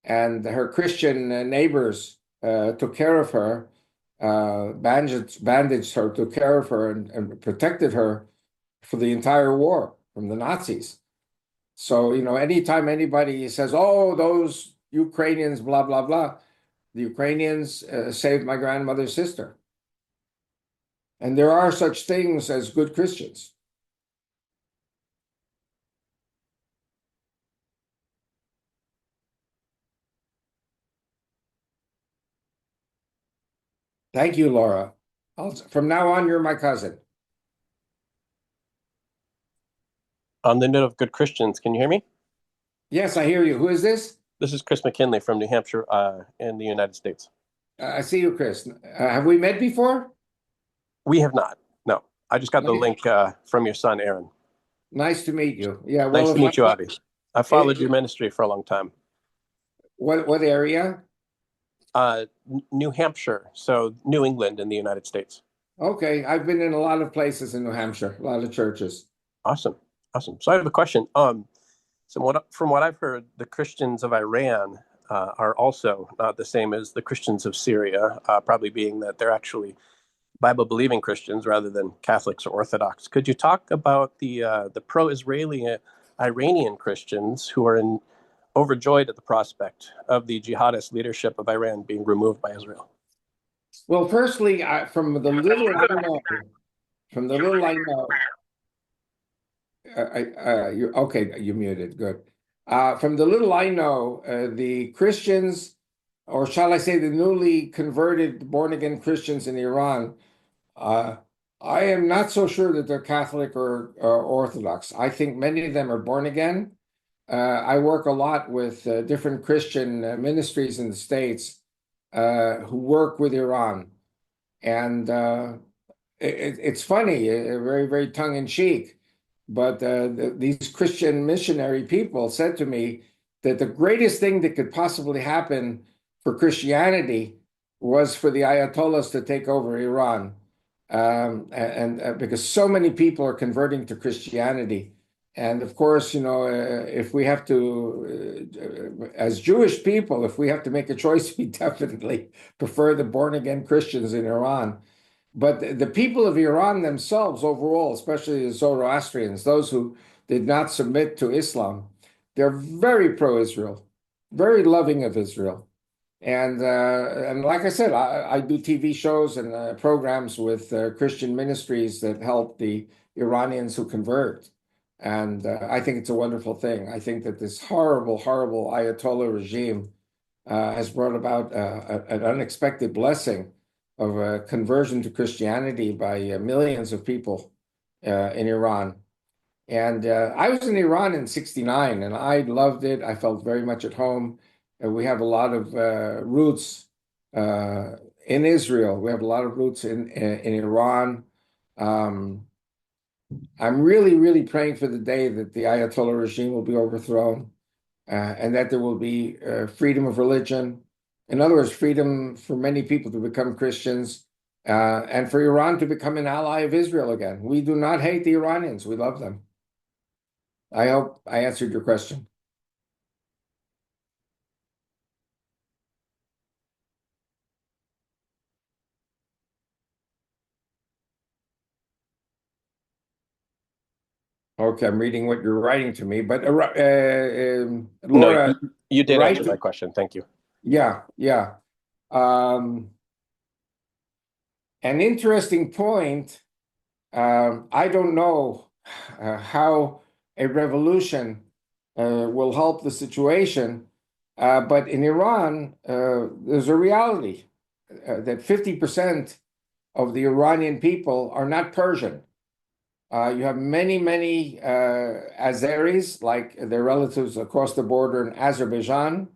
A: And her Christian neighbors took care of her, bandaged her, took care of her, and protected her for the entire war from the Nazis. So, anytime anybody says, oh, those Ukrainians, blah, blah, blah, the Ukrainians saved my grandmother's sister. And there are such things as good Christians. Thank you, Laura. From now on, you're my cousin.
F: On the note of good Christians, can you hear me?
A: Yes, I hear you. Who is this?
F: This is Chris McKinley from New Hampshire in the United States.
A: I see you, Chris. Have we met before?
F: We have not. No, I just got the
A: Nice.
F: link from your son, Aaron.
A: Nice to meet you. Yeah,
F: Nice
A: well,
F: to meet you, Avi. I followed
A: It-
F: your ministry for a long time.
A: what area?
F: New Hampshire, so New England in the United States.
A: Okay, I've been in a lot of places in New Hampshire, a lot of churches.
F: Awesome. So I have a question. From what I've heard, the Christians of Iran are also not the same as the Christians of Syria, probably being that they're actually Bible-believing Christians rather than Catholics or Orthodox. Could you talk about the pro-Israeli Iranian Christians who are overjoyed at the prospect of the jihadist leadership of Iran being removed by Israel?
A: Well, firstly, from the little I know, you okay? You muted. Good. From the little I know, the Christians, or shall I say, the newly converted, born-again Christians in Iran, I am not so sure that they're Catholic or Orthodox. I think many of them are born again. I work a lot with different Christian ministries in the States who work with Iran. And it's funny, very, very tongue-in-cheek, but these Christian missionary people said to me that the greatest thing that could possibly happen for Christianity was for the Ayatollahs to take over Iran. And because so many people are converting to Christianity. And of course, if we have to, as Jewish people, if we have to make a choice, we definitely prefer the born-again Christians in Iran. But the people of Iran themselves overall, especially the Zoroastrians, those who did not submit to Islam, they're very pro-Israel, very loving of Israel. And like I said, I do TV shows and programs with Christian ministries that help the Iranians who convert. And I think it's a wonderful thing. I think that this horrible, horrible Ayatollah regime has brought about an unexpected blessing of conversion to Christianity by millions of people in Iran. And I was in Iran in '69, and I loved it. I felt very much at home. We have a lot of roots in Israel. We have a lot of roots in Iran. Um, I'm really, really praying for the day that the Ayatollah regime will be overthrown and that there will be freedom of religion. In other words, freedom for many people to become Christians and for Iran to become an ally of Israel again. We do not hate the Iranians. We love them. I hope I answered your question. Okay, I'm reading what you're writing to me, but Laura,
F: No, you did
A: right?
F: answer my question. Thank you.
A: Yeah. An interesting point. I don't know how a revolution will help the situation, but in Iran, there's a reality that 50% of the Iranian people are not Persian. You have many, many Azeris, like their relatives across the border in Azerbaijan.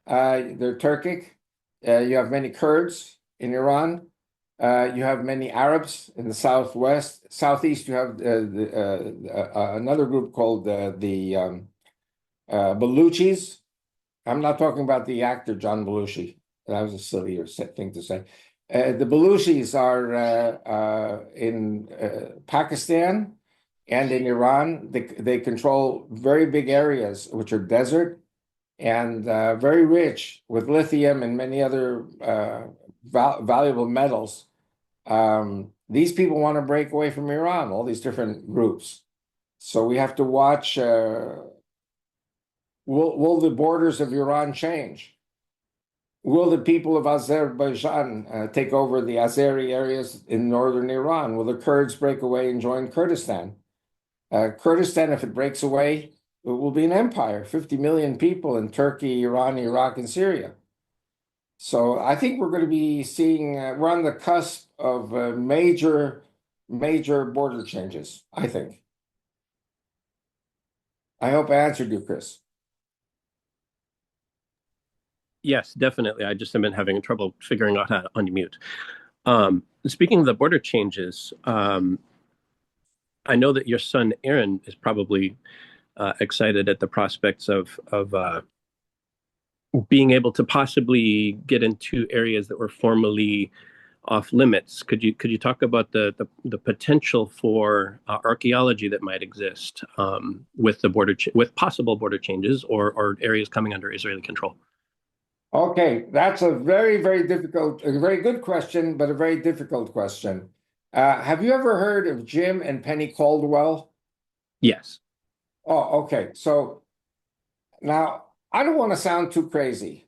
A: They're Turkic. You have many Kurds in Iran. You have many Arabs in the southwest. Southeast, you have another group called the Baluchis. I'm not talking about the actor John Belushi. That was a sillier thing to say. The Baluchis are in Pakistan and in Iran. They control very big areas, which are desert and very rich with lithium and many other valuable metals. These people want to break away from Iran, all these different groups. So we have to watch. Will the borders of Iran change? Will the people of Azerbaijan take over the Azeri areas in northern Iran? Will the Kurds break away and join Kurdistan? Kurdistan, if it breaks away, it will be an empire, 50 million people in Turkey, Iran, Iraq, and Syria. So I think we're going to be seeing, we're on the cusp of major border changes, I think. I hope I answered you, Chris.
F: Yes, definitely. I just have been having trouble figuring out how to unmute. Speaking of the border changes, I know that your son Aaron is probably excited at the prospects of being able to possibly get into areas that were formerly off limits. Could you talk about the potential for archaeology that might exist with the with possible border changes or areas coming under Israeli control?
A: Okay, that's a very, very difficult, a very good question, but a very difficult question. Have you ever heard of Jim and Penny Caldwell?
F: Yes.
A: Oh, okay. So now I don't want to sound too crazy.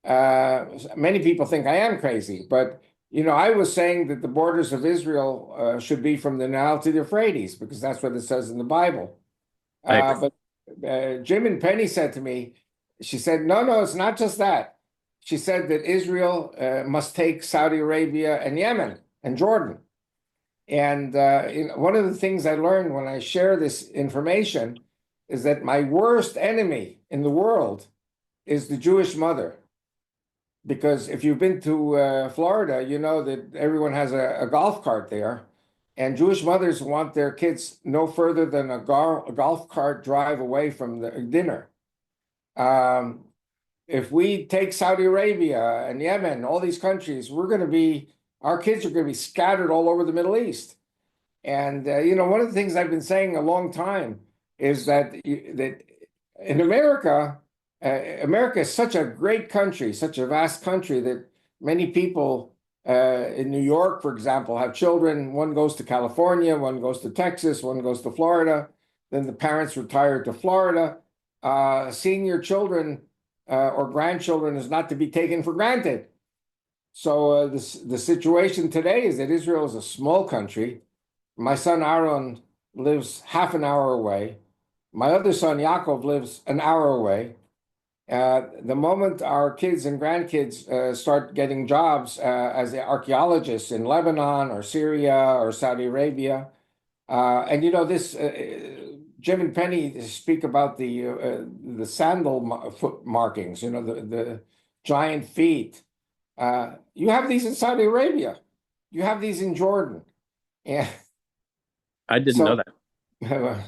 A: Many people think I am crazy, but I was saying that the borders of Israel should be from the Nile to the Euphrates because that's what it says in the Bible.
F: I agree.
A: But Jim and Penny said to me, she said, no, it's not just that. She said that Israel must take Saudi Arabia and Yemen and Jordan. And one of the things I learned when I share this information is that my worst enemy in the world is the Jewish mother. Because if you've been to Florida, you know that everyone has a golf cart there. And Jewish mothers want their kids no further than a golf cart drive away from the dinner. If we take Saudi Arabia and Yemen, all these countries, our kids are going to be scattered all over the Middle East. And, one of the things I've been saying a long time is that in America, America is such a great country, such a vast country that many people in New York, for example, have children. One goes to California, one goes to Texas, one goes to Florida. Then the parents retire to Florida. Seeing your children or grandchildren is not to be taken for granted. So the situation today is that Israel is a small country. My son Aaron lives half an hour away. My other son Yaakov lives an hour away. The moment our kids and grandkids start getting jobs as archaeologists in Lebanon or Syria or Saudi Arabia, and this Jim and Penny speak about the sandal foot markings, the giant feet. You have these in Saudi Arabia. You have these in Jordan. Yeah.
F: I didn't know that.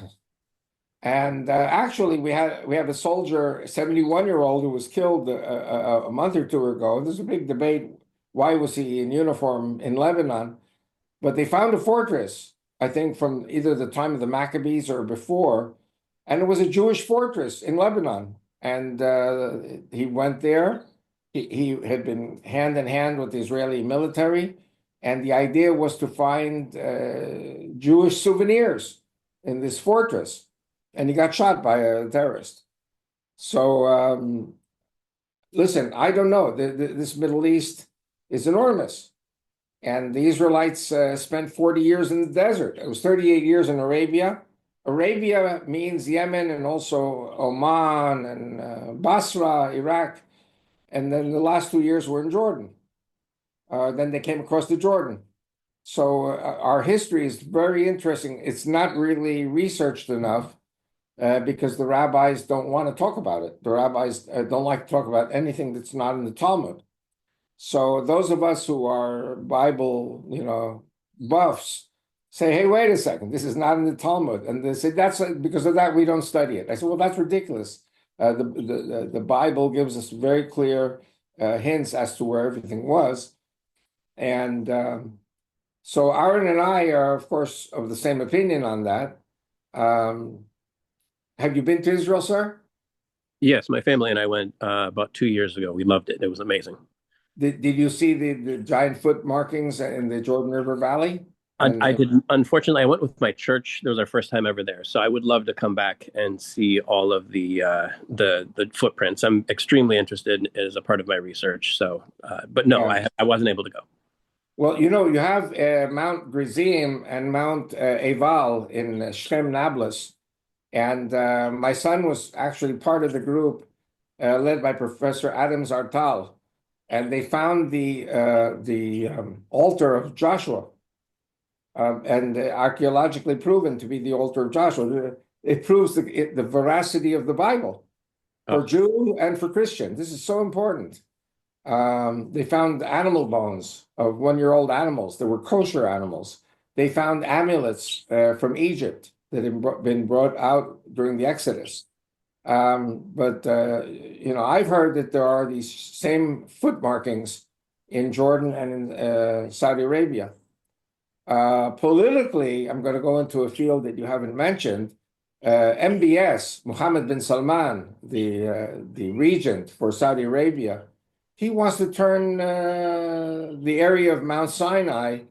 A: And actually, we have a soldier, a 71-year-old, who was killed a month or two ago. There's a big debate. Why was he in uniform in Lebanon? But they found a fortress, I think, from either the time of the Maccabees or before. And it was a Jewish fortress in Lebanon. And he went there. He had been hand in hand with the Israeli military. And the idea was to find Jewish souvenirs in this fortress. And he got shot by a terrorist. So, listen, I don't know. This Middle East is enormous. And the Israelites spent 40 years in the desert. It was 38 years in Arabia. Arabia means Yemen and also Oman and Basra, Iraq. And then the last 2 years were in Jordan. Then they came across to Jordan. So our history is very interesting. It's not really researched enough. Because the rabbis don't want to talk about it. The rabbis don't like to talk about anything that's not in the Talmud. So those of us who are Bible, buffs say, hey, wait a second, this is not in the Talmud. And they say, that's because of that, we don't study it. I said, well, that's ridiculous. The Bible gives us very clear hints as to where everything was. And so Aaron and I are, of course, of the same opinion on that. Have you been to Israel, sir?
F: Yes, my family and I went about 2 years ago. We loved it. It was amazing.
A: Did you see the giant foot markings in the Jordan River Valley?
F: I didn't. Unfortunately, I went with my church. It was our first time ever there, so I would love to come back and see all of the footprints. I'm extremely interested as a part of my research. So, but no, I wasn't able to go.
A: Well, you have Mount Gerizim and Mount Eval in Shem Nablus. And my son was actually part of the group led by Professor Adam Zartal. And they found the altar of Joshua and archaeologically proven to be the altar of Joshua. It proves the veracity of the Bible for Jew and for Christian. This is so important. They found animal bones of 1-year-old animals that were kosher animals. They found amulets from Egypt that had been brought out during the Exodus. But I've heard that there are these same foot markings in Jordan and in Saudi Arabia. Politically, I'm going to go into a field that you haven't mentioned. MBS, Mohammed bin Salman, the regent for Saudi Arabia, he wants to turn the area of Mount Sinai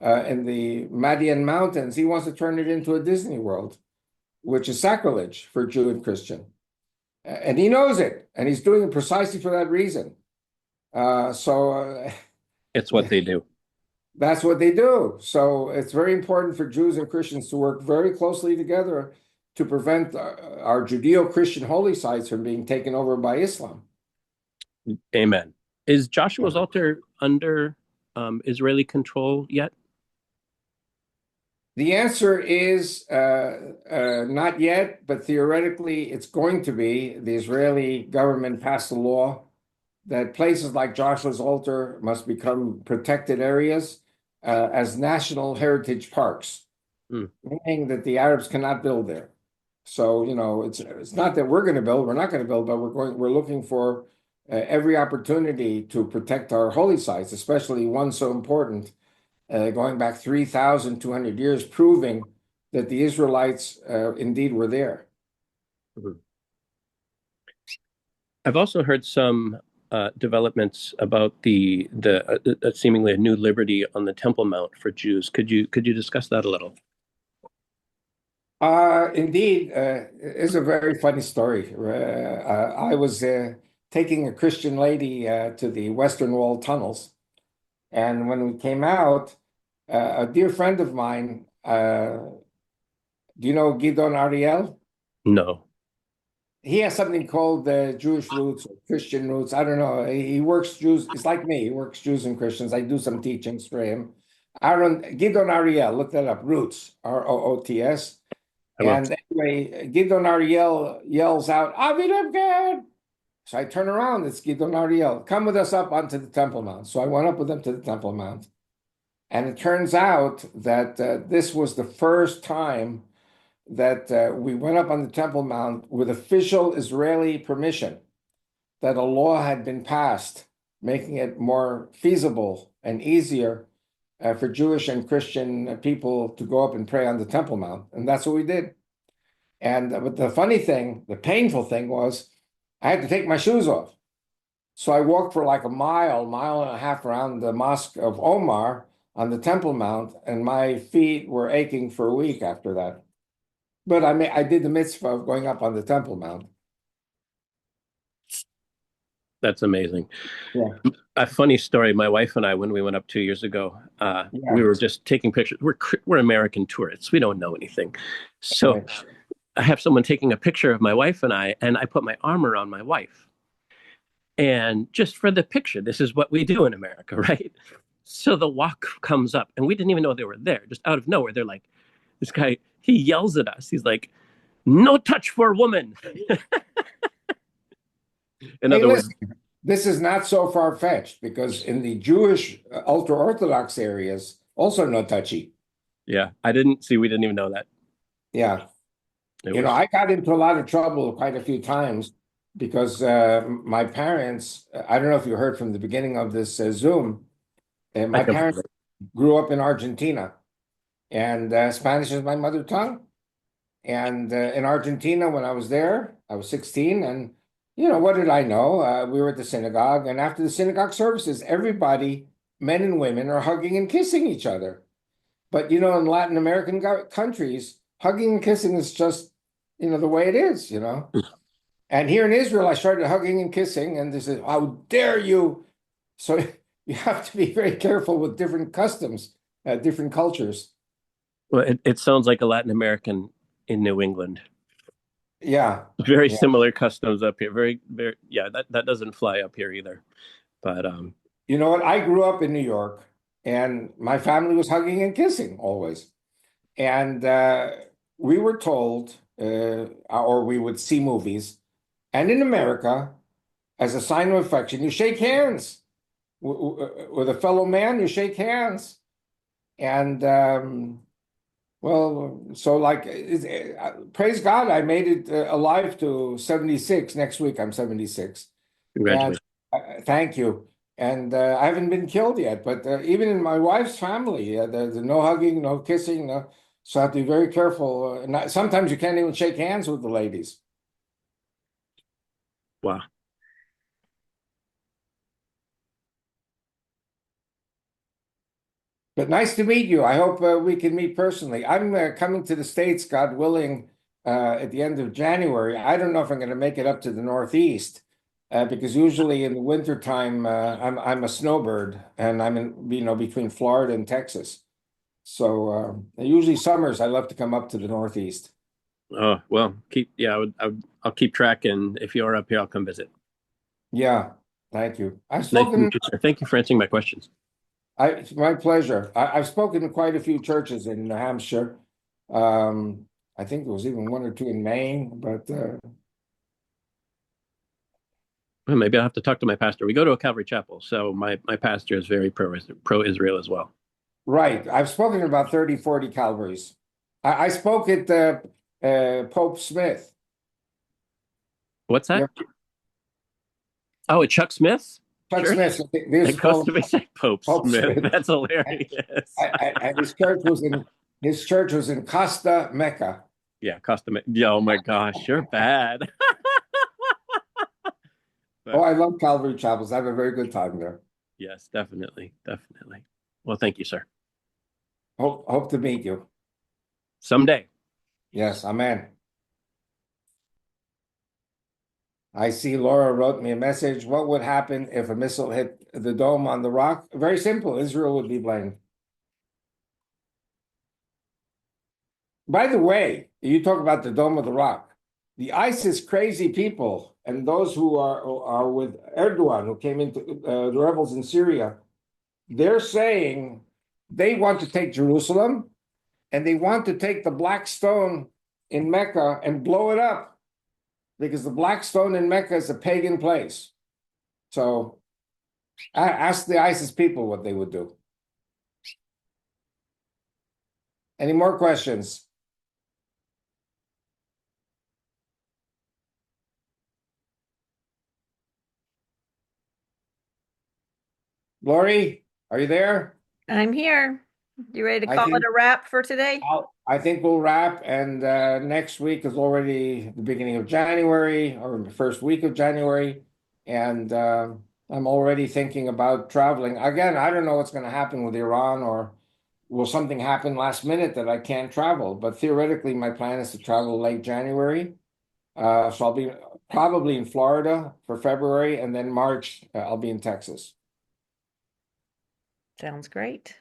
A: in the Madian Mountains, he wants to turn it into a Disney World, which is sacrilege for Jew and Christian. And he knows it, and he's doing it precisely for that reason.
F: It's what they do.
A: That's what they do. So it's very important for Jews and Christians to work very closely together to prevent our Judeo-Christian holy sites from being taken over by Islam.
F: Amen. Is Joshua's altar under Israeli control yet?
A: The answer is not yet, but theoretically it's going to be. The Israeli government passed a law that places like Joshua's altar must become protected areas as national heritage parks, meaning that the Arabs cannot build there. So, it's not that we're going to build, we're not going to build, but we're looking for every opportunity to protect our holy sites, especially one so important, going back 3,200 years, proving that the Israelites indeed were there.
F: I've also heard some developments about the seemingly a new liberty on the Temple Mount for Jews. Could you discuss that a little?
A: Indeed, it's a very funny story. I was taking a Christian lady to the Western Wall tunnels, and when we came out, a dear friend of mine, do you know Gidon Ariel?
F: No.
A: He has something called Jewish roots or Christian roots. I don't know. He works Jews. It's like me. He works Jews and Christians. I do some teachings for him. Gidon Ariel, look that up. Roots, Roots. And anyway, Gidon Ariel yells out, Avi Lipkin! So I turn around. It's Gidon Ariel. Come with us up onto the Temple Mount. So I went up with him to the Temple Mount. And it turns out that this was the first time that we went up on the Temple Mount with official Israeli permission, that a law had been passed, making it more feasible and easier for Jewish and Christian people to go up and pray on the Temple Mount. And that's what we did. But the funny thing, the painful thing was I had to take my shoes off. So I walked for like a mile and a half around the Mosque of Omar on the Temple Mount, and my feet were aching for a week after that. But I did the mitzvah of going up on the Temple Mount.
F: That's amazing.
A: Yeah.
F: A funny story. My wife and I, when we went up 2 years ago, we were just taking pictures. We're American tourists. We don't know anything. So
A: Right.
F: I have someone taking a picture of my wife and I put my arm around my wife. And just for the picture, this is what we do in America, right? So the walk comes up, and we didn't even know they were there. Just out of nowhere, they're like, this guy, he yells at us. He's like, no touch for woman. In other words,
A: this is not so far-fetched, because in the Jewish ultra-Orthodox areas, also no touchy.
F: Yeah, we didn't even know that.
A: Yeah. I got into a lot of trouble quite a few times because my parents, I don't know if you heard from the beginning of this Zoom, my parents grew up in Argentina, and Spanish is my mother tongue. And in Argentina, when I was there, I was 16, and what did I know? We were at the synagogue, and after the synagogue services, everybody, men and women, are hugging and kissing each other. But, in Latin American countries, hugging and kissing is just, the way it is, And here in Israel, I started hugging and kissing, and they said, how dare you? So you have to be very careful with different customs, different cultures.
F: Well, it sounds like a Latin American in New England.
A: Yeah.
F: Very similar customs up here. Very, very, yeah, that doesn't fly up here either. But
A: you know what? I grew up in New York, and my family was hugging and kissing always. And we were told, or we would see movies, and in America, as a sign of affection. You shake hands with a fellow man. You shake hands, and well, so like, praise God, I made it alive to 76. Next week, I'm 76.
F: Congratulations.
A: And thank you. And I haven't been killed yet, but even in my wife's family, there's no hugging, no kissing. No, so I have to be very careful. Sometimes you can't even shake hands with the ladies.
F: Wow.
A: But nice to meet you. I hope we can meet personally. I'm coming to the States, God willing, at the end of January. I don't know if I'm going to make it up to the Northeast, because usually in the wintertime, I'm a snowbird, and I'm in, between Florida and Texas. So usually summers, I love to come up to the Northeast.
F: Oh, well, I'll keep track, and if you're up here, I'll come visit.
A: Yeah, thank you. I've
F: Nice to
A: spoken.
F: meet you, sir. Thank you for answering my questions.
A: It's my pleasure. I've spoken to quite a few churches in New Hampshire. I think there was even one or two in Maine, but
F: Well, maybe I'll have to talk to my pastor. We go to a Calvary chapel, so my pastor is very pro-Israel as well.
A: right. I've spoken to about 30, 40 Calvaries. I spoke at Pope Smith.
F: What's that?
A: Yeah.
F: Oh, at Chuck Smith?
A: Chuck
F: Sure.
A: Smith.
F: It goes to be said Pope Smith.
A: Smith.
F: That's hilarious.
A: And his church was in Costa Mecca.
F: Yeah, Costa. Yeah, oh my gosh, you're bad.
A: Oh, I love Calvary chapels. I have a very good time there.
F: Yes, definitely. Well, thank you, sir.
A: Hope to meet you.
F: Someday.
A: Yes, amen. I see Laura wrote me a message. What would happen if a missile hit the dome on the rock? Very simple. Israel would be blamed. By the way, you talk about the Dome of the Rock. The ISIS crazy people and those who are with Erdogan, who came into the rebels in Syria, they're saying they want to take Jerusalem and they want to take the Black Stone in Mecca and blow it up, because the Black Stone in Mecca is a pagan place. So ask the ISIS people what they would do. Any more questions? Lori, are you there?
D: I'm here. You ready to
A: I
D: call
A: think-
D: it a wrap for today?
A: I think we'll wrap, and next week is already the beginning of January, or the first week of January, and I'm already thinking about traveling. Again, I don't know what's going to happen with Iran, or will something happen last minute that I can't travel, but theoretically my plan is to travel late January. So I'll be probably in Florida for February, and then March I'll be in Texas.
D: Sounds great.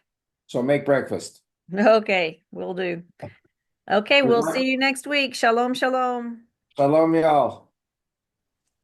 A: So make breakfast.
D: Okay, will do. Okay,
A: Good
D: we'll
A: luck.
D: see you next week. Shalom, shalom.
A: Shalom, y'all.